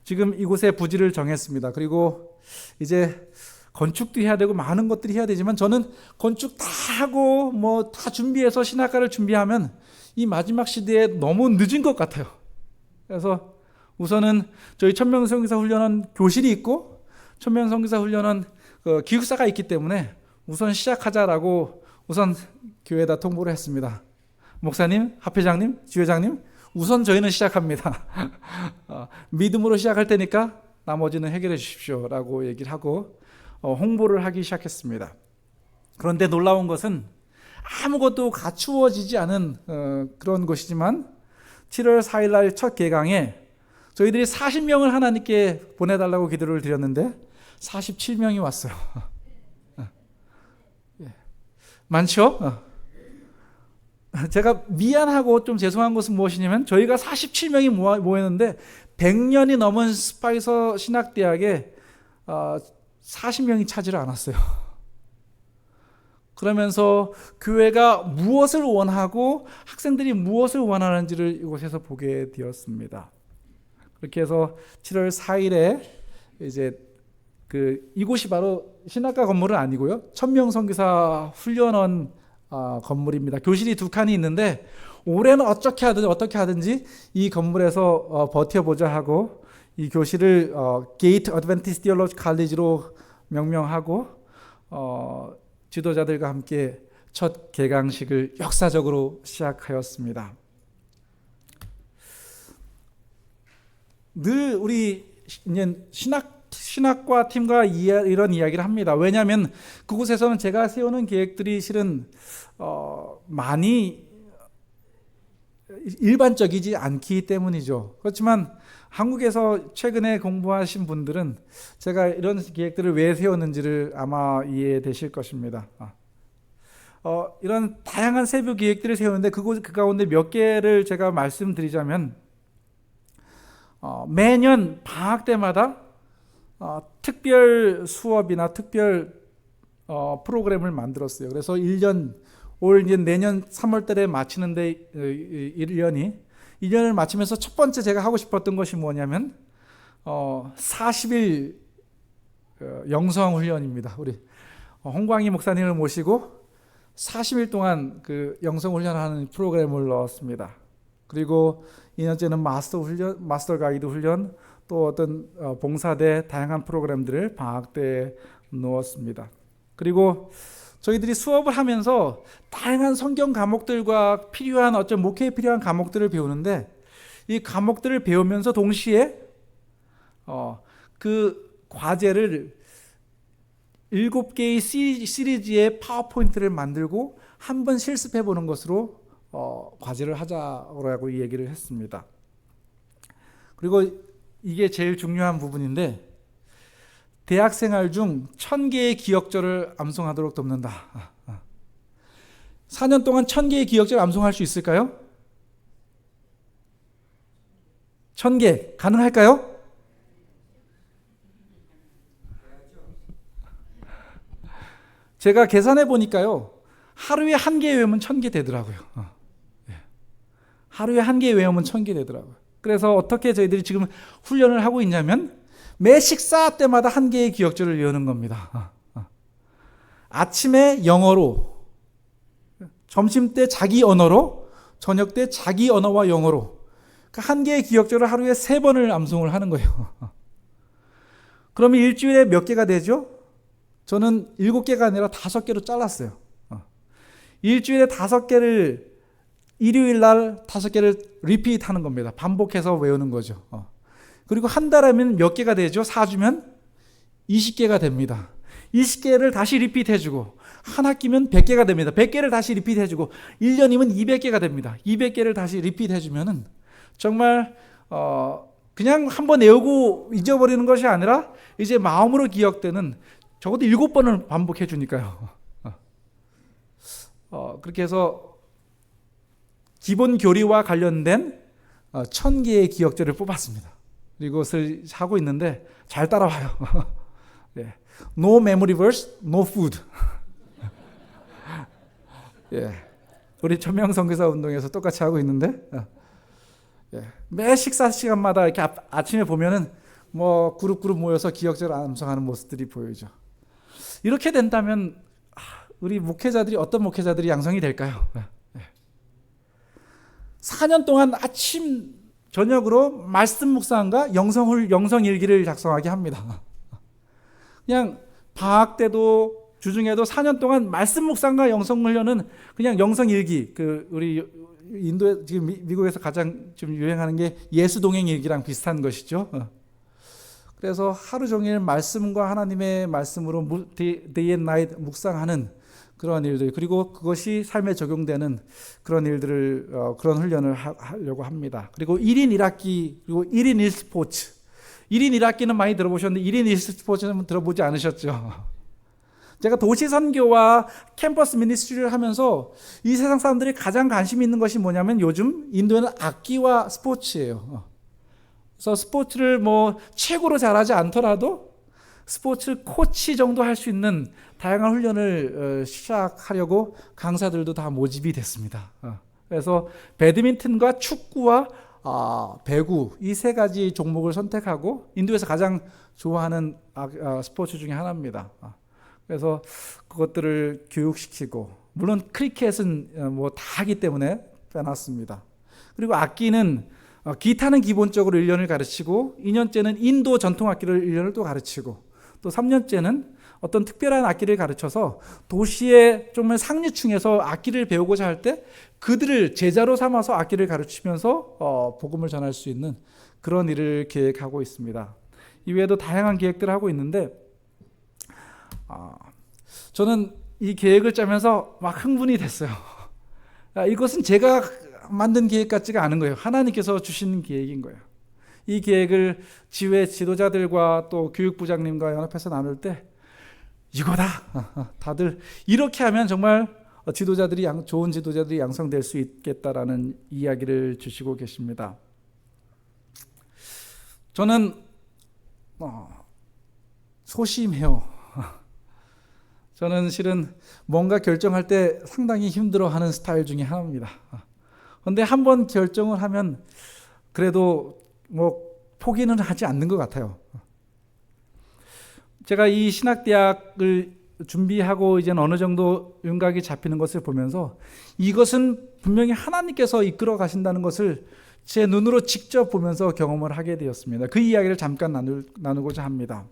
지금 이곳에 부지를 정했습니다. 그리고 이제 건축도 해야 되고 많은 것들이 해야 되지만 저는 건축 다 하고 뭐 다 준비해서 신학과를 준비하면 이 마지막 시대에 너무 늦은 것 같아요. 그래서 우선은 저희 천명성기사 훈련은 교실이 있고 천명성기사 훈련은 기숙사가 있기 때문에 우선 시작하자라고 우선 교회에다 통보를 했습니다. 목사님, 합회장님, 지회장님, 우선 저희는 시작합니다. 믿음으로 시작할 테니까 나머지는 해결해 주십시오 라고 얘기를 하고 홍보를 하기 시작했습니다. 그런데 놀라운 것은 아무것도 갖추어지지 않은 그런 것이지만 7월 4일 날 첫 개강에 저희들이 40명을 하나님께 보내달라고 기도를 드렸는데 47명이 왔어요. 많죠? 제가 미안하고 좀 죄송한 것은 무엇이냐면 저희가 47명이 모였는데 100년이 넘은 스파이서 신학대학에 40명이 차지를 않았어요. 그러면서 교회가 무엇을 원하고 학생들이 무엇을 원하는지를 이곳에서 보게 되었습니다. 그렇게 해서 7월 4일에 이제 이곳이 바로 신학과 건물은 아니고요. 천명선교사 훈련원 건물입니다. 교실이 2칸이 있는데 올해는 어떻게 하든지 이 건물에서 버텨보자 하고 이 교실을 게이트 어드벤티스트 디얼로지 칼리지로 명명하고 지도자들과 함께 첫 개강식을 역사적으로 시작하였습니다. 늘 우리 신학과 팀과 이런 이야기를 합니다. 왜냐하면 그곳에서는 제가 세우는 계획들이 실은 많이 일반적이지 않기 때문이죠. 그렇지만 한국에서 최근에 공부하신 분들은 제가 이런 계획들을 왜 세웠는지를 아마 이해되실 것입니다. 이런 다양한 세부 계획들을 세우는데 그 가운데 몇 개를 제가 말씀드리자면 매년 방학 때마다 특별 수업이나 특별 프로그램을 만들었어요. 그래서 올 내년 3월 달에 마치는데 1년을 마치면서 첫 번째 제가 하고 싶었던 것이 뭐냐면 40일 영성 훈련입니다. 우리 홍광희 목사님을 모시고 40일 동안 그 영성 훈련하는 프로그램을 넣었습니다. 그리고 2년째는 마스터 가이드 훈련, 또 어떤 봉사대 다양한 프로그램들을 방학 때 넣었습니다. 그리고 저희들이 수업을 하면서 다양한 성경 과목들과 필요한 목회에 필요한 과목들을 배우는데 이 과목들을 배우면서 동시에 그 과제를 7개의 시리즈의 파워포인트를 만들고 한번 실습해 보는 것으로 과제를 하자고 이 얘기를 했습니다. 그리고 이게 제일 중요한 부분인데 대학생활 중 1000개의 기억절을 암송하도록 돕는다. 4년 동안 1000개의 기억절을 암송할 수 있을까요? 1000개 가능할까요? 제가 계산해 보니까요. 하루에 1개 외우면 1000개 되더라고요. 하루에 1개 외우면 1000개 되더라고요. 그래서 어떻게 저희들이 지금 훈련을 하고 있냐면 매 식사 때마다 1개의 기억절을 외우는 겁니다. 아침에 영어로, 점심 때 자기 언어로, 저녁 때 자기 언어와 영어로 그 1개의 기억절을 하루에 3번을 암송을 하는 거예요. 그러면 일주일에 몇 개가 되죠? 저는 7개가 아니라 5개로 잘랐어요. 일주일에 5개를 일요일 날 5개를 리피트 하는 겁니다. 반복해서 외우는 거죠. 그리고 한 달 하면 몇 개가 되죠? 4주면 20개가 됩니다. 20개를 다시 리피트 해주고 한 학기면 100개가 됩니다. 100개를 다시 리피트 해주고 1년이면 200개가 됩니다. 200개를 다시 리피트 해주면은 정말 그냥 한번 외우고 잊어버리는 것이 아니라 이제 마음으로 기억되는 적어도 7번을 반복해 주니까요. 그렇게 해서 기본 교리와 관련된 1000개의 기억절을 뽑았습니다. 이것을 하고 있는데 잘 따라와요. 예. No memory verse, no food. 예. 우리 천명선교사 운동에서 똑같이 하고 있는데 예. 매 식사 시간마다 이렇게 아침에 보면은 그룹 모여서 기억절을 암송하는 모습들이 보이죠. 이렇게 된다면 우리 목회자들이 어떤 목회자들이 양성이 될까요? 4년 동안 아침 저녁으로 말씀 묵상과 영성 일기를 작성하게 합니다. 그냥 방학 때도 주중에도 4년 동안 말씀 묵상과 영성 훈련은 그냥 영성 일기, 우리 인도에 지금 미국에서 가장 좀 유행하는 게 예수 동행 일기랑 비슷한 것이죠. 그래서 하루 종일 말씀과 하나님의 말씀으로 day and night 묵상하는 그런 일들, 그리고 그것이 삶에 적용되는 그런 일들을 그런 훈련을 하려고 합니다. 그리고 1인 1학기, 그리고 1인 1스포츠. 1인 1학기는 많이 들어보셨는데 1인 1스포츠는 들어보지 않으셨죠? 제가 도시 선교와 캠퍼스 미니스트리를 하면서 이 세상 사람들이 가장 관심 있는 것이 뭐냐면 요즘 인도에는 악기와 스포츠예요. 그래서 스포츠를 뭐 최고로 잘하지 않더라도 스포츠 코치 정도 할 수 있는 다양한 훈련을 시작하려고 강사들도 다 모집이 됐습니다. 그래서 배드민턴과 축구와 배구 이 세 가지 종목을 선택하고 인도에서 가장 좋아하는 스포츠 중에 하나입니다. 그래서 그것들을 교육시키고, 물론 크리켓은 뭐 다 하기 때문에 빼놨습니다. 그리고 악기는 기타는 기본적으로 1년을 가르치고 2년째는 인도 전통 악기를 1년을 또 가르치고, 또 3년째는 어떤 특별한 악기를 가르쳐서 도시의 정말 상류층에서 악기를 배우고자 할 때 그들을 제자로 삼아서 악기를 가르치면서 복음을 전할 수 있는 그런 일을 계획하고 있습니다. 이외에도 다양한 계획들을 하고 있는데 저는 이 계획을 짜면서 막 흥분이 됐어요. 이것은 제가 만든 계획 같지가 않은 거예요. 하나님께서 주신 계획인 거예요. 이 계획을 지회 지도자들과 또 교육부장님과 연합해서 나눌 때 이거다. 다들 이렇게 하면 정말 좋은 지도자들이 양성될 수 있겠다라는 이야기를 주시고 계십니다. 저는 소심해요. 저는 실은 뭔가 결정할 때 상당히 힘들어하는 스타일 중에 하나입니다. 그런데 한번 결정을 하면 그래도 뭐 포기는 하지 않는 것 같아요. 제가 이 신학대학을 준비하고 이제는 어느 정도 윤곽이 잡히는 것을 보면서 이것은 분명히 하나님께서 이끌어 가신다는 것을 제 눈으로 직접 보면서 경험을 하게 되었습니다. 그 이야기를 잠깐 나누고자 합니다.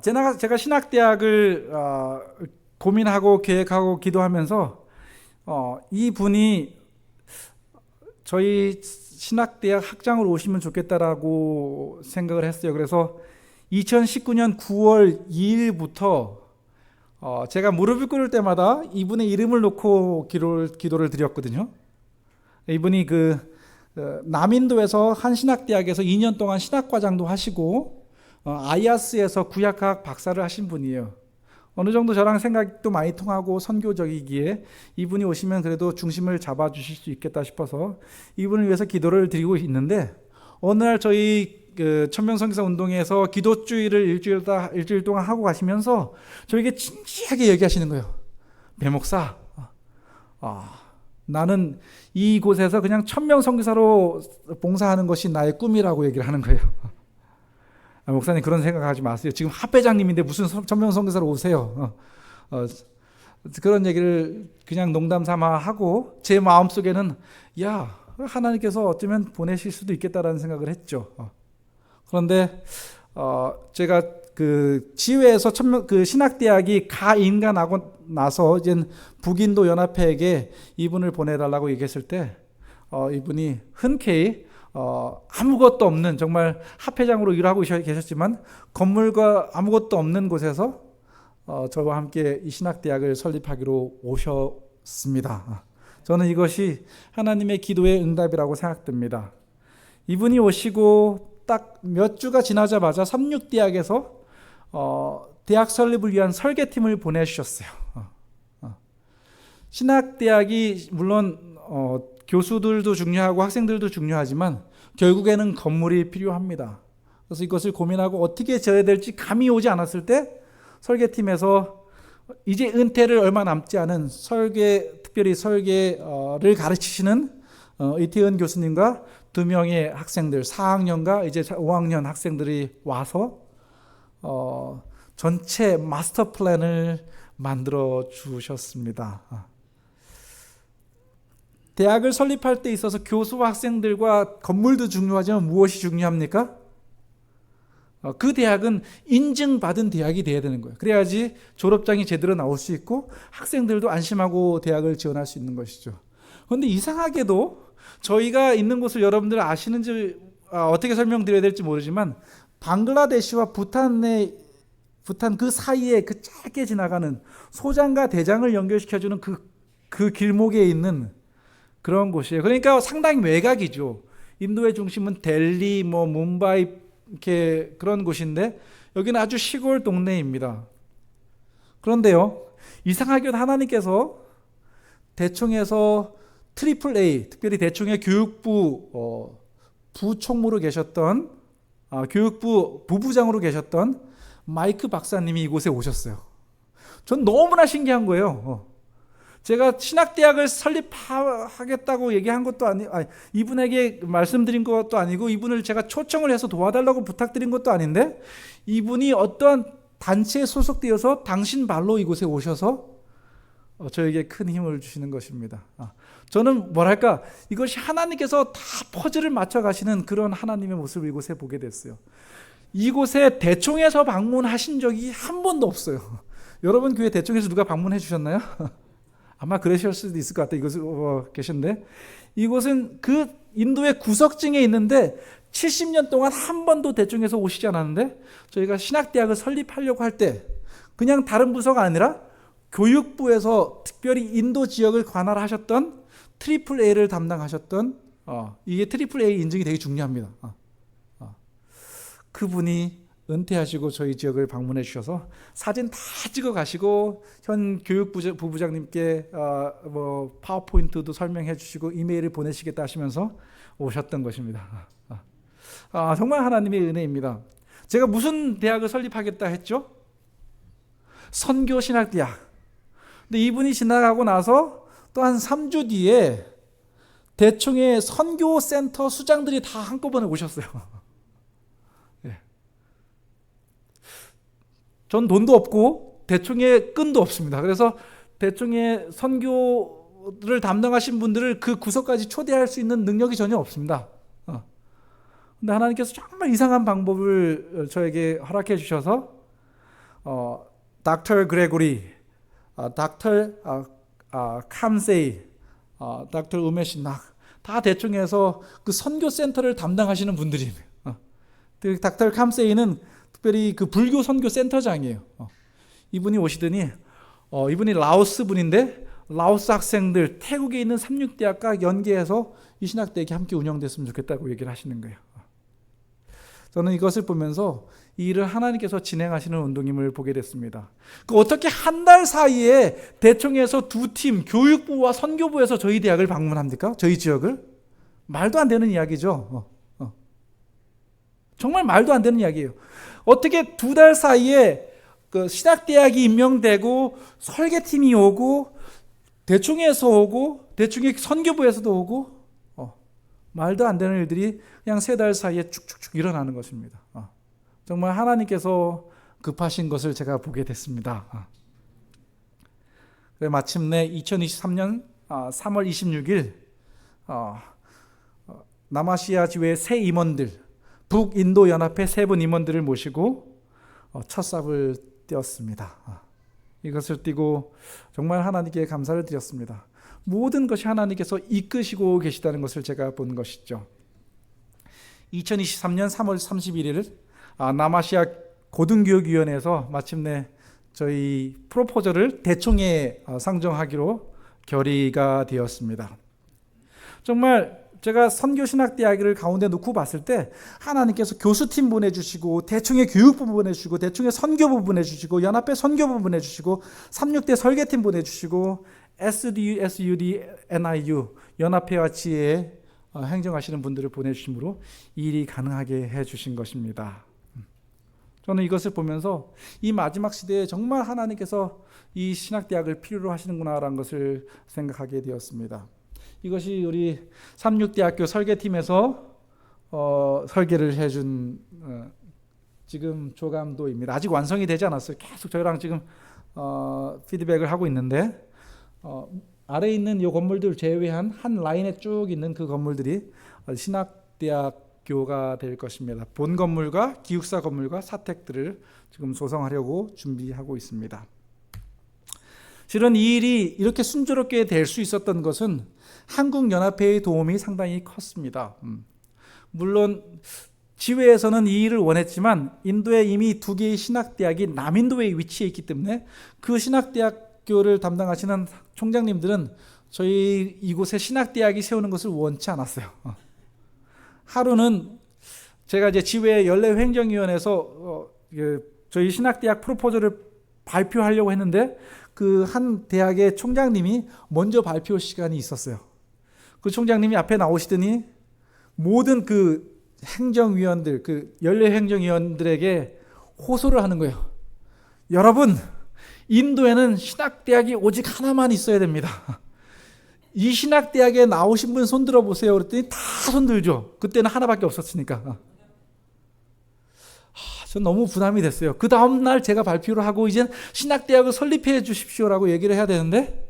제가 신학대학을 고민하고 계획하고 기도하면서 이 분이 저희 신학대학 학장으로 오시면 좋겠다라고 생각을 했어요. 그래서 2019년 9월 2일부터 제가 무릎을 꿇을 때마다 이분의 이름을 놓고 기도를 드렸거든요. 이분이 남인도에서 한 신학대학에서 2년 동안 신학과장도 하시고 아이아스에서 구약학 박사를 하신 분이에요. 어느 정도 저랑 생각도 많이 통하고 선교적이기에 이분이 오시면 그래도 중심을 잡아주실 수 있겠다 싶어서 이분을 위해서 기도를 드리고 있는데, 어느 날 저희 천명성기사 운동에서 기도주의를 일주일 동안 하고 가시면서 저에게 진지하게 얘기하시는 거예요. 배 목사, 나는 이곳에서 그냥 천명성기사로 봉사하는 것이 나의 꿈이라고 얘기를 하는 거예요. 목사님 그런 생각하지 마세요. 지금 합회장님인데 무슨 천명성기사로 오세요. 그런 얘기를 그냥 농담 삼아 하고 제 마음속에는 야, 하나님께서 어쩌면 보내실 수도 있겠다라는 생각을 했죠. 그런데 제가 지회에서 신학대학이 가인가 나서 이제 북인도 연합회에게 이분을 보내달라고 얘기했을 때 이분이 흔쾌히 아무것도 없는, 정말 합회장으로 일하고 계셨지만 건물과 아무것도 없는 곳에서 저와 함께 이 신학대학을 설립하기로 오셨습니다. 저는 이것이 하나님의 기도의 응답이라고 생각됩니다. 이분이 오시고 딱 몇 주가 지나자마자 삼육대학에서 대학 설립을 위한 설계팀을 보내주셨어요. 신학대학이 물론 교수들도 중요하고 학생들도 중요하지만 결국에는 건물이 필요합니다. 그래서 이것을 고민하고 어떻게 지어야 될지 감이 오지 않았을 때 설계팀에서 이제 은퇴를 얼마 남지 않은 특별히 설계를 가르치시는 이태은 교수님과 2명의 학생들, 4학년과 이제 5학년 학생들이 와서 전체 마스터 플랜을 만들어 주셨습니다. 대학을 설립할 때 있어서 교수와 학생들과 건물도 중요하지만 무엇이 중요합니까? 그 대학은 인증받은 대학이 돼야 되는 거예요. 그래야지 졸업장이 제대로 나올 수 있고 학생들도 안심하고 대학을 지원할 수 있는 것이죠. 그런데 이상하게도 저희가 있는 곳을 여러분들 아시는지 어떻게 설명드려야 될지 모르지만 방글라데시와 부탄 그 사이에 그 짧게 지나가는 소장과 대장을 연결시켜주는 그 길목에 있는 그런 곳이에요. 그러니까 상당히 외곽이죠. 인도의 중심은 델리, 뭄바이 이렇게 그런 곳인데 여기는 아주 시골 동네입니다. 그런데요, 이상하게도 하나님께서 대총에서 트리플 A, 특별히 대총의 교육부 부총무로 계셨던 교육부 부부장으로 계셨던 마이크 박사님이 이곳에 오셨어요. 전 너무나 신기한 거예요. 제가 신학대학을 설립하겠다고 얘기한 것도 이분에게 말씀드린 것도 아니고 이분을 제가 초청을 해서 도와달라고 부탁드린 것도 아닌데 이분이 어떠한 단체에 소속되어서 당신 발로 이곳에 오셔서 저에게 큰 힘을 주시는 것입니다. 저는 뭐랄까 이것이 하나님께서 다 퍼즐을 맞춰 가시는 그런 하나님의 모습을 이곳에 보게 됐어요. 이곳에 대총에서 방문하신 적이 한 번도 없어요. 여러분 교회 대총에서 누가 방문해 주셨나요? 아마 그러실 수도 있을 것 같아요. 이곳에 계신데 이곳은 그 인도의 구석증에 있는데 70년 동안 한 번도 대총에서 오시지 않았는데 저희가 신학대학을 설립하려고 할 때 그냥 다른 부서가 아니라 교육부에서 특별히 인도 지역을 관할하셨던 트리플 A를 담당하셨던 이게 트리플 A 인증이 되게 중요합니다. 그분이 은퇴하시고 저희 지역을 방문해 주셔서 사진 다 찍어 가시고 현 교육부 부부장님께 파워포인트도 설명해 주시고 이메일을 보내시겠다 하시면서 오셨던 것입니다. 정말 하나님의 은혜입니다. 제가 무슨 대학을 설립하겠다 했죠? 선교신학대학. 근데 이분이 지나가고 나서 또 한 3주 뒤에 대총의 선교센터 수장들이 다 한꺼번에 오셨어요. 전 돈도 없고 대총의 끈도 없습니다. 그래서 대총의 선교를 담당하신 분들을 그 구석까지 초대할 수 있는 능력이 전혀 없습니다. 근데 하나님께서 정말 이상한 방법을 저에게 허락해 주셔서 닥터 그레고리, 닥터 캄세이, 닥터 우메신낙 다 대총에서 그 선교센터를 담당하시는 분들입니다. 닥터 캄세이는 특별히 그 불교 선교 센터장이에요. 이분이 오시더니 이분이 라오스 분인데 라오스 학생들 태국에 있는 삼육대학과 연계해서 이 신학대학이 함께 운영됐으면 좋겠다고 얘기를 하시는 거예요. 저는 이것을 보면서 이 일을 하나님께서 진행하시는 운동임을 보게 됐습니다. 어떻게 한 달 사이에 대총에서 두 팀 교육부와 선교부에서 저희 대학을 방문합니까? 저희 지역을? 말도 안 되는 이야기죠. 정말 말도 안 되는 이야기예요. 어떻게 두 달 사이에 그 신학대학이 임명되고 설계팀이 오고 대총에서 오고 대총의 선교부에서도 오고 말도 안 되는 일들이 그냥 세 달 사이에 쭉쭉쭉 일어나는 것입니다. 정말 하나님께서 급하신 것을 제가 보게 됐습니다. 마침내 2023년 3월 26일 남아시아 지회 새 임원들 북인도 연합회 세 분 임원들을 모시고 첫 삽을 떼었습니다. 이것을 띄고 정말 하나님께 감사를 드렸습니다. 모든 것이 하나님께서 이끄시고 계시다는 것을 제가 본 것이죠. 2023년 3월 31일 남아시아 고등교육위원회에서 마침내 저희 프로포저를 대총에 상정하기로 결의가 되었습니다. 정말 제가 선교신학대학을 가운데 놓고 봤을 때 하나님께서 교수팀 보내주시고 대총의 교육부 보내주시고 대총의 선교부 보내주시고 연합회 선교부 보내주시고 36대 설계팀 보내주시고 SDU, SUD, NIU 연합회와 지혜 행정하시는 분들을 보내주심으로 일이 가능하게 해주신 것입니다. 저는 이것을 보면서 이 마지막 시대에 정말 하나님께서 이 신학대학을 필요로 하시는구나라는 것을 생각하게 되었습니다. 이것이 우리 삼육대학교 설계팀에서 설계를 해준 지금 조감도입니다. 아직 완성이 되지 않았어요. 계속 저희랑 지금 피드백을 하고 있는데 아래에 있는 이 건물들 제외한 한 라인에 쭉 있는 그 건물들이 신학대학교가 될 것입니다. 본 건물과 기숙사 건물과 사택들을 지금 조성하려고 준비하고 있습니다. 실은 이 일이 이렇게 순조롭게 될 수 있었던 것은 한국연합회의 도움이 상당히 컸습니다. 물론 지회에서는 이 일을 원했지만 인도에 이미 두 개의 신학대학이 남인도에 위치해 있기 때문에 그 신학대학교를 담당하시는 총장님들은 저희 이곳에 신학대학이 세우는 것을 원치 않았어요. 하루는 제가 이제 지회 연례행정위원회에서 저희 신학대학 프로포즈를 발표하려고 했는데 그 한 대학의 총장님이 먼저 발표 시간이 있었어요. 그 총장님이 앞에 나오시더니 모든 그 행정위원들, 그 연례행정위원들에게 호소를 하는 거예요. 여러분, 인도에는 신학대학이 오직 하나만 있어야 됩니다. 이 신학대학에 나오신 분 손 들어보세요. 그랬더니 다 손들죠. 그때는 하나밖에 없었으니까. 전 너무 부담이 됐어요. 그 다음날 제가 발표를 하고 이제 신학대학을 설립해 주십시오라고 얘기를 해야 되는데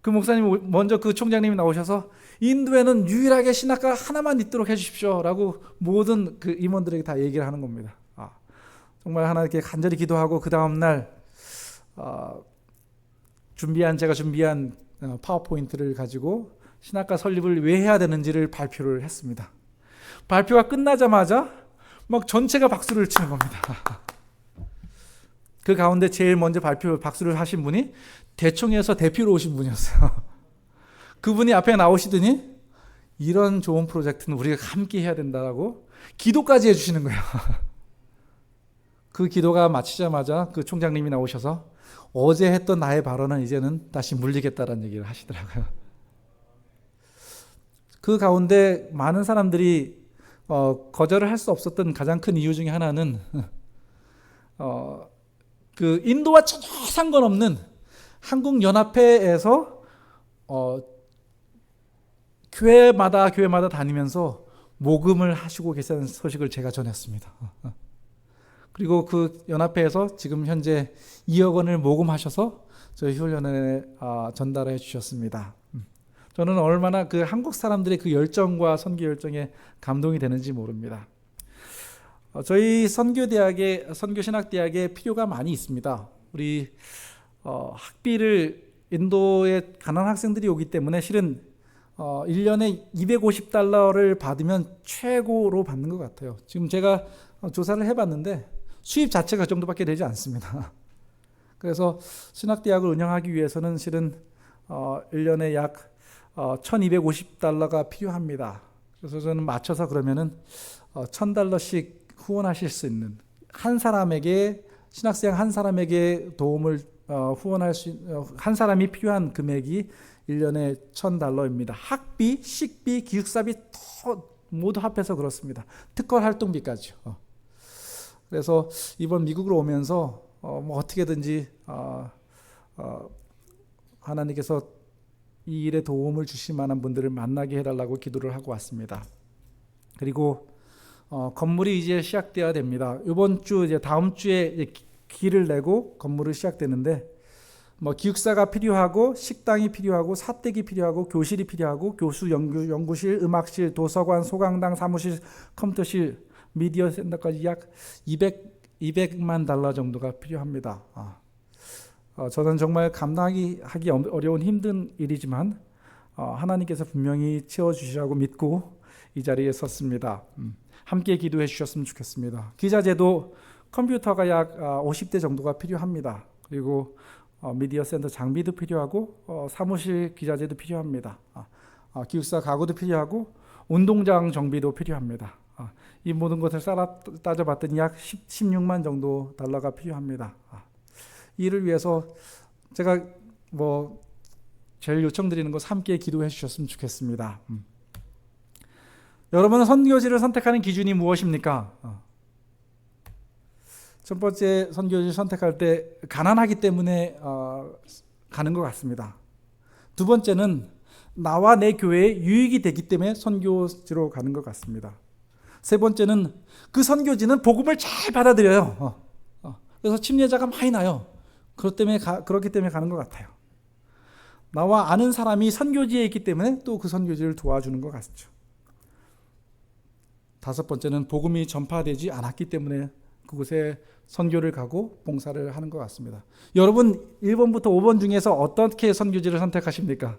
그 목사님 먼저 그 총장님이 나오셔서 인도에는 유일하게 신학과 하나만 있도록 해 주십시오라고 모든 그 임원들에게 다 얘기를 하는 겁니다. 정말 하나님께 간절히 기도하고 그 다음날 제가 준비한 파워포인트를 가지고 신학과 설립을 왜 해야 되는지를 발표를 했습니다. 발표가 끝나자마자 막 전체가 박수를 치는 겁니다. 그 가운데 제일 먼저 박수를 하신 분이 대총에서 대표로 오신 분이었어요. 그분이 앞에 나오시더니 이런 좋은 프로젝트는 우리가 함께 해야 된다라고 기도까지 해주시는 거예요. 그 기도가 마치자마자 그 총장님이 나오셔서 어제 했던 나의 발언은 이제는 다시 물리겠다라는 얘기를 하시더라고요. 그 가운데 많은 사람들이 거절을 할 수 없었던 가장 큰 이유 중에 하나는 그 인도와 전혀 상관없는 한국연합회에서 교회마다 다니면서 모금을 하시고 계시다는 소식을 제가 전했습니다. 그리고 그 연합회에서 지금 현재 2억 원을 모금하셔서 저희 훈련에 전달해 주셨습니다. 저는 얼마나 그 한국 사람들의 그 열정과 선교 열정에 감동이 되는지 모릅니다. 저희 선교신학대학에 필요가 많이 있습니다. 우리 학비를 인도에 가난한 학생들이 오기 때문에 실은 1년에 $250를 받으면 최고로 받는 것 같아요. 지금 제가 조사를 해봤는데 수입 자체가 그 정도밖에 되지 않습니다. 그래서 신학대학을 운영하기 위해서는 실은 1년에 약 $1,250가 필요합니다. 그래서 저는 맞춰서 그러면은 $1,000씩 후원하실 수 있는 한 사람에게 신학생 한 사람에게 도움을 후원할 한 사람이 필요한 금액이 1년에 $1,000입니다. 학비, 식비, 기숙사비 모두 합해서 그렇습니다. 특허 활동비까지요. 그래서 이번 미국으로 오면서 뭐 어떻게든지 하나님께서 이 일에 도움을 주실 만한 분들을 만나게 해달라고 기도를 하고 왔습니다. 그리고 건물이 이제 시작되어야 됩니다. 이번 주 이제 다음 주에 이제 기를 내고 건물을 시작되는데 뭐 기숙사가 필요하고 식당이 필요하고 사택이 필요하고 교실이 필요하고 교수 연구실, 음악실, 도서관, 소강당, 사무실, 컴퓨터실, 미디어 센터까지 약 $200만 정도가 필요합니다. 저는 정말 감당하기 어려운 힘든 일이지만 하나님께서 분명히 채워주시라고 믿고 이 자리에 섰습니다. 함께 기도해 주셨으면 좋겠습니다. 기자재도 컴퓨터가 약 50대 정도가 필요합니다. 그리고 미디어 센터 장비도 필요하고 사무실 기자재도 필요합니다. 기숙사 가구도 필요하고 운동장 정비도 필요합니다. 이 모든 것을 따져봤더니 약 $16만 정도 달러가 필요합니다. 이를 위해서 제가 제일 요청드리는 것 함께 기도해 주셨으면 좋겠습니다. 여러분은 선교지를 선택하는 기준이 무엇입니까? 첫 번째, 선교지를 선택할 때 가난하기 때문에 가는 것 같습니다. 두 번째는 나와 내 교회에 유익이 되기 때문에 선교지로 가는 것 같습니다. 세 번째는 그 선교지는 복음을 잘 받아들여요. 그래서 침례자가 많이 나요. 그렇기 때문에 가는 것 같아요. 나와 아는 사람이 선교지에 있기 때문에 또 그 선교지를 도와주는 것 같죠. 다섯 번째는 복음이 전파되지 않았기 때문에 그곳에 선교를 가고 봉사를 하는 것 같습니다. 여러분 1번부터 5번 중에서 어떻게 선교지를 선택하십니까?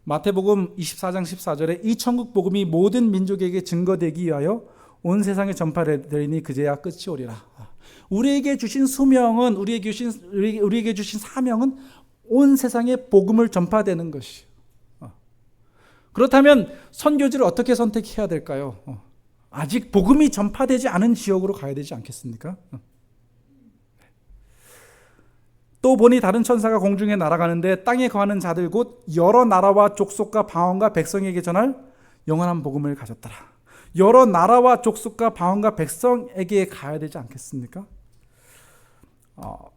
마태복음 24장 14절에 이 천국 복음이 모든 민족에게 증거되기 위하여 온 세상에 전파되리니 그제야 끝이 오리라. 우리에게 주신 수명은 우리에게 주신 사명은 온 세상에 복음을 전파되는 것이. 그렇다면 선교지를 어떻게 선택해야 될까요? 아직 복음이 전파되지 않은 지역으로 가야 되지 않겠습니까? 또 보니 다른 천사가 공중에 날아가는데 땅에 거하는 자들 곧 여러 나라와 족속과 방언과 백성에게 전할 영원한 복음을 가졌더라. 여러 나라와 족속과 방언과 백성에게 가야 되지 않겠습니까?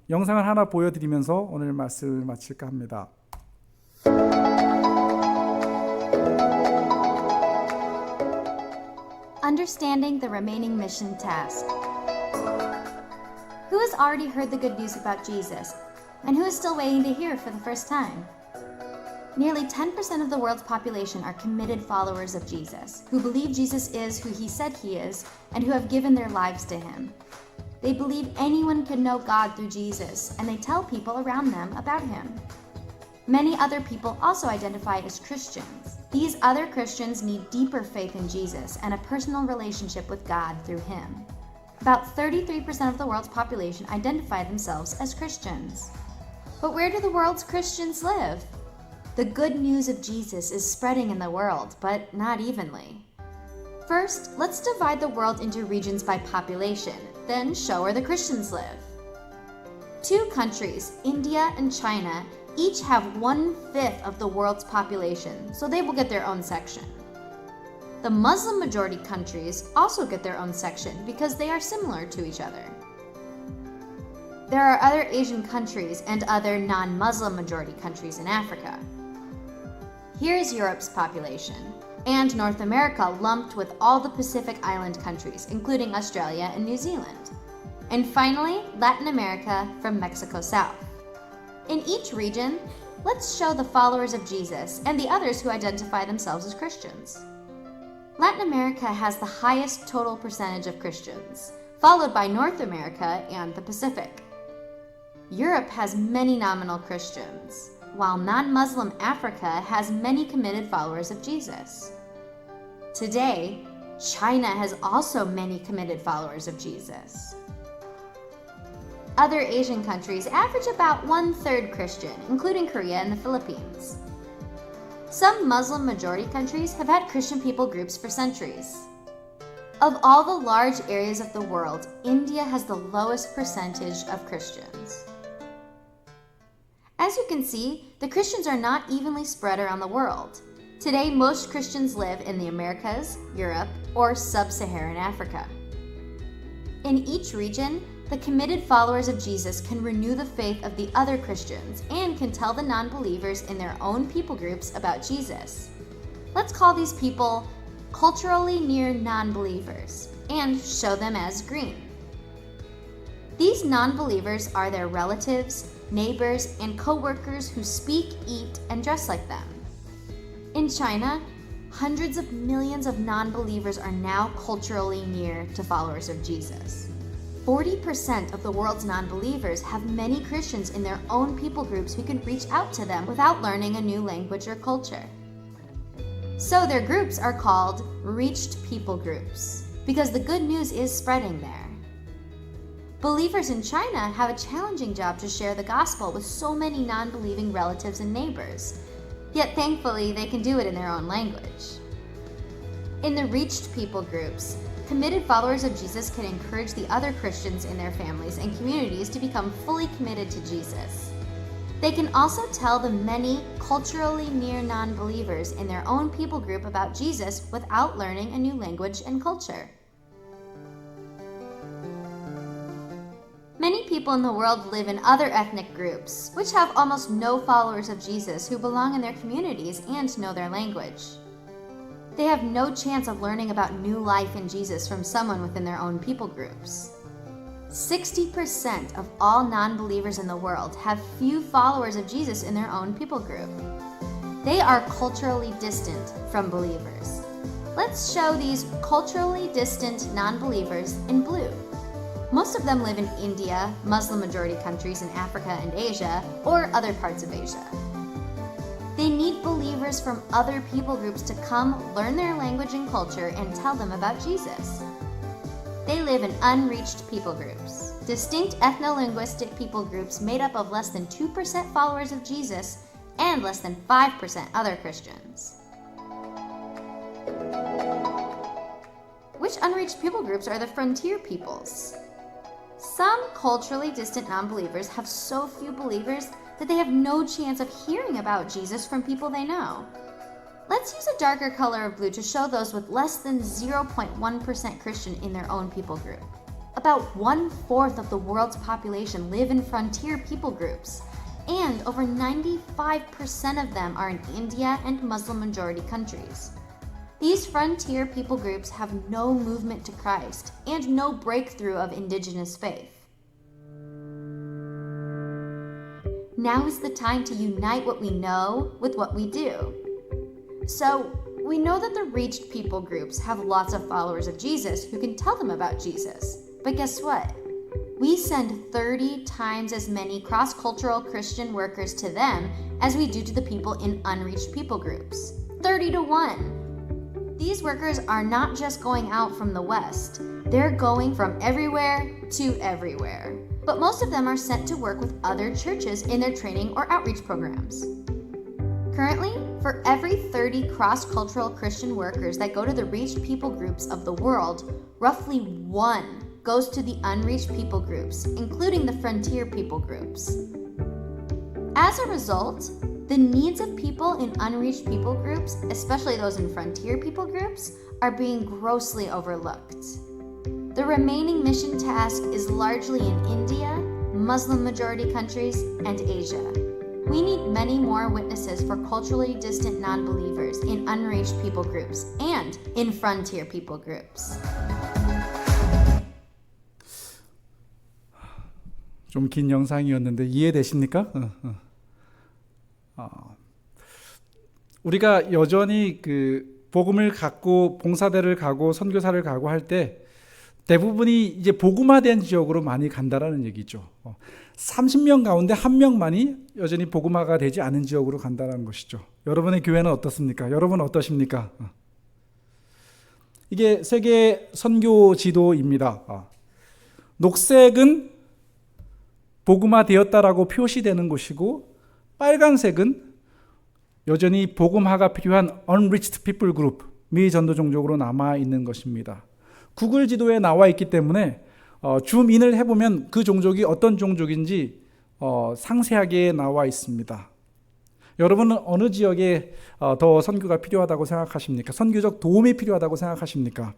영상을 하나 보여드리면서 오늘 말씀을 마칠까 합니다. Understanding the remaining mission task. Who has already heard the good news about Jesus, and who is still waiting to hear for the first time? Nearly 10% of the world's population are committed followers of Jesus, who believe Jesus is who he said he is, and who have given their lives to him. They believe anyone can know God through Jesus, and they tell people around them about him. Many other people also identify as Christians. These other Christians need deeper faith in Jesus and a personal relationship with God through him. About 33% of the world's population identify themselves as Christians. But where do the world's Christians live? The good news of Jesus is spreading in the world, but not evenly. First, let's divide the world into regions by population, then show where the Christians live. Two countries, India and China, each have 1/5 of the world's population, so they will get their own section. The Muslim majority countries also get their own section because they are similar to each other. There are other Asian countries and other non-Muslim majority countries in Africa. Here's Europe's population, and North America lumped with all the Pacific Island countries, including Australia and New Zealand. And finally, Latin America from Mexico south. In each region, let's show the followers of Jesus and the others who identify themselves as Christians. Latin America has the highest total percentage of Christians, followed by North America and the Pacific. Europe has many nominal Christians, while non-Muslim Africa has many committed followers of Jesus. Today, China has also many committed followers of Jesus. Other Asian countries average about 1/3 Christian, including Korea and the Philippines. Some Muslim majority countries have had Christian people groups for centuries. Of all the large areas of the world, India has the lowest percentage of Christians. As you can see, the Christians are not evenly spread around the world. Today, most Christians live in the Americas, Europe, or Sub-Saharan Africa. In each region, the committed followers of Jesus can renew the faith of the other Christians and can tell the non-believers in their own people groups about Jesus. Let's call these people culturally near non-believers and show them as green. These non-believers are their relatives, neighbors, and co-workers who speak, eat, and dress like them. In China, hundreds of millions of non-believers are now culturally near to followers of Jesus. 40% of the world's non-believers have many Christians in their own people groups who can reach out to them without learning a new language or culture. So their groups are called reached people groups, because the good news is spreading there. Believers in China have a challenging job to share the gospel with so many non-believing relatives and neighbors, yet thankfully they can do it in their own language. In the reached people groups, committed followers of Jesus can encourage the other Christians in their families and communities to become fully committed to Jesus. They can also tell the many culturally near non-believers in their own people group about Jesus without learning a new language and culture. Many people in the world live in other ethnic groups, which have almost no followers of Jesus who belong in their communities and know their language. They have no chance of learning about new life in Jesus from someone within their own people groups. 60% of all non-believers in the world have few followers of Jesus in their own people group. They are culturally distant from believers. Let's show these culturally distant non-believers in blue. Most of them live in India, Muslim-majority countries in Africa and Asia, or other parts of Asia. They need believers from other people groups to come, learn their language and culture, and tell them about Jesus. They live in unreached people groups, distinct ethno-linguistic people groups made up of less than 2% followers of Jesus and less than 5% other Christians. Which unreached people groups are the frontier peoples? Some culturally distant non-believers have so few believers that they have no chance of hearing about Jesus from people they know. Let's use a darker color of blue to show those with less than 0.1% Christian in their own people group. About 1/4 of the world's population live in frontier people groups, and over 95% of them are in India and Muslim-majority countries. These frontier people groups have no movement to Christ and no breakthrough of indigenous faith. Now is the time to unite what we know with what we do. So, we know that the reached people groups have lots of followers of Jesus who can tell them about Jesus. But guess what? We send 30 times as many cross-cultural Christian workers to them as we do to the people in unreached people groups. 30 to 1. These workers are not just going out from the West. They're going from everywhere to everywhere. But most of them are sent to work with other churches in their training or outreach programs. Currently, for every 30 cross-cultural Christian workers that go to the reached people groups of the world, roughly 1 goes to the unreached people groups, including the frontier people groups. As a result, the needs of people in unreached people groups, especially those in frontier people groups, are being grossly overlooked. The remaining mission task is largely in India, Muslim-majority countries, and Asia. We need many more witnesses for culturally distant non-believers in unreached people groups and in frontier people groups. 좀 긴 영상이었는데 이해되십니까? 우리가 여전히 그 복음을 갖고 봉사대를 가고 선교사를 가고 할 때 대부분이 이제 복음화된 지역으로 많이 간다라는 얘기죠. 30명 가운데 1명만이 여전히 복음화가 되지 않은 지역으로 간다는 것이죠. 여러분의 교회는 어떻습니까? 여러분 어떠십니까? 이게 세계 선교 지도입니다. 녹색은 복음화되었다라고 표시되는 곳이고, 빨간색은 여전히 복음화가 필요한 unreached people group, 미전도 종족으로 남아 있는 것입니다. 구글 지도에 나와 있기 때문에 줌인을 해보면 그 종족이 어떤 종족인지 상세하게 나와 있습니다. 여러분은 어느 지역에 더 선교가 필요하다고 생각하십니까? 선교적 도움이 필요하다고 생각하십니까?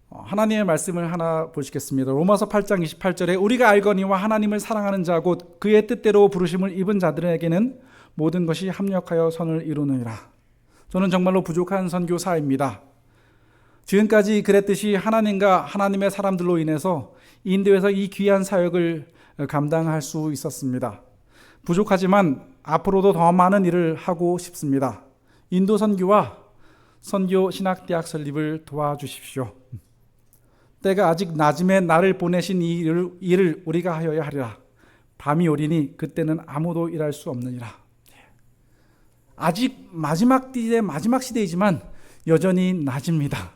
하나님의 말씀을 하나 보시겠습니다. 로마서 8장 28절에 우리가 알거니와 하나님을 사랑하는 자 곧 그의 뜻대로 부르심을 입은 자들에게는 모든 것이 합력하여 선을 이루느니라. 저는 정말로 부족한 선교사입니다. 지금까지 그랬듯이 하나님과 하나님의 사람들로 인해서 인도에서 이 귀한 사역을 감당할 수 있었습니다. 부족하지만 앞으로도 더 많은 일을 하고 싶습니다. 인도 선교와 선교 신학대학 설립을 도와주십시오. 때가 아직 낮음에 나를 보내신 이 일을 우리가 하여야 하리라. 밤이 오리니 그때는 아무도 일할 수 없느니라. 아직 마지막 시대이지만 여전히 낮입니다.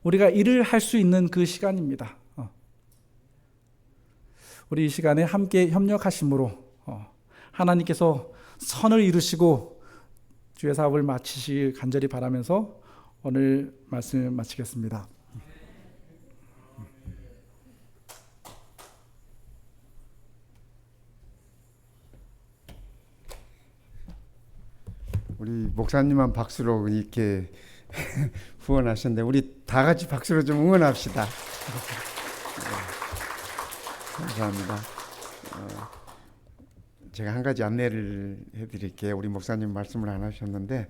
우리가 일을 할 수 있는 그 시간입니다. 우리 이 시간에 함께 협력하심으로 하나님께서 선을 이루시고 주의 사업을 마치시길 간절히 바라면서 오늘 말씀을 마치겠습니다. 우리 목사님만 박수로 이렇게 후원하셨는데 우리 다 같이 박수로 좀 응원합시다. 감사합니다. 제가 한 가지 안내를 해드릴게요. 우리 목사님 말씀을 안 하셨는데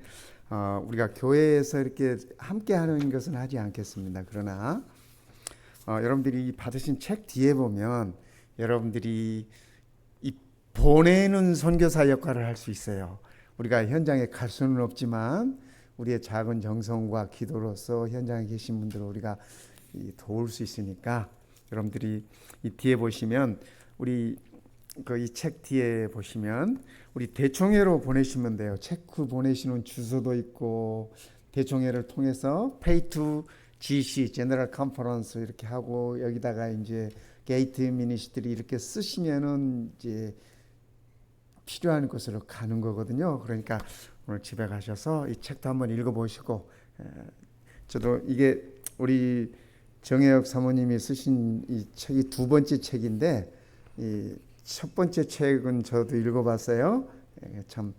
우리가 교회에서 이렇게 함께하는 것은 하지 않겠습니다. 그러나 여러분들이 받으신 책 뒤에 보면 여러분들이 이 보내는 선교사 역할을 할 수 있어요. 우리가 현장에 갈 수는 없지만 우리의 작은 정성과 기도로서 현장에 계신 분들을 우리가 도울 수 있으니까 여러분들이 이 뒤에 보시면 우리 이 책 뒤에 보시면 우리 대총회로 보내시면 돼요. 체크 보내시는 주소도 있고 대총회를 통해서 Pay to GC General Conference 이렇게 하고 여기다가 이제 게이트 미니스트리 이렇게 쓰시면은 이제 필요한 곳으로 가는 거거든요. 그러니까 오늘 집에 가셔서 이 책도 한번 읽어보시고 저도 이게 우리 정혜혁 사모님이 쓰신 이 책이 두 번째 책인데 이 첫 번째 책은 저도 읽어봤어요. 참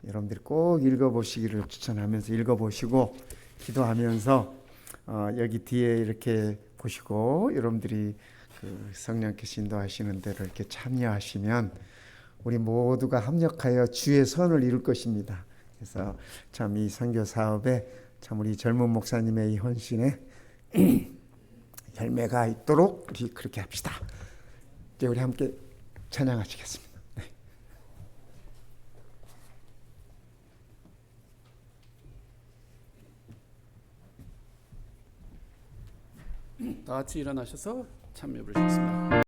여러분들이 꼭 읽어보시기를 추천하면서 읽어보시고 기도하면서 여기 뒤에 이렇게 보시고 여러분들이 그 성령께서 인도하시는 대로 이렇게 참여하시면 우리 모두가 합력하여 주의 선을 이룰 것입니다. 그래서 참 이 선교 사업에 참 우리 젊은 목사님의 이 헌신에 열매가 있도록 우리 그렇게 합시다. 이제 우리 함께 찬양하시겠습니다. 다 같이 일어나셔서 참여 부르시겠습니다.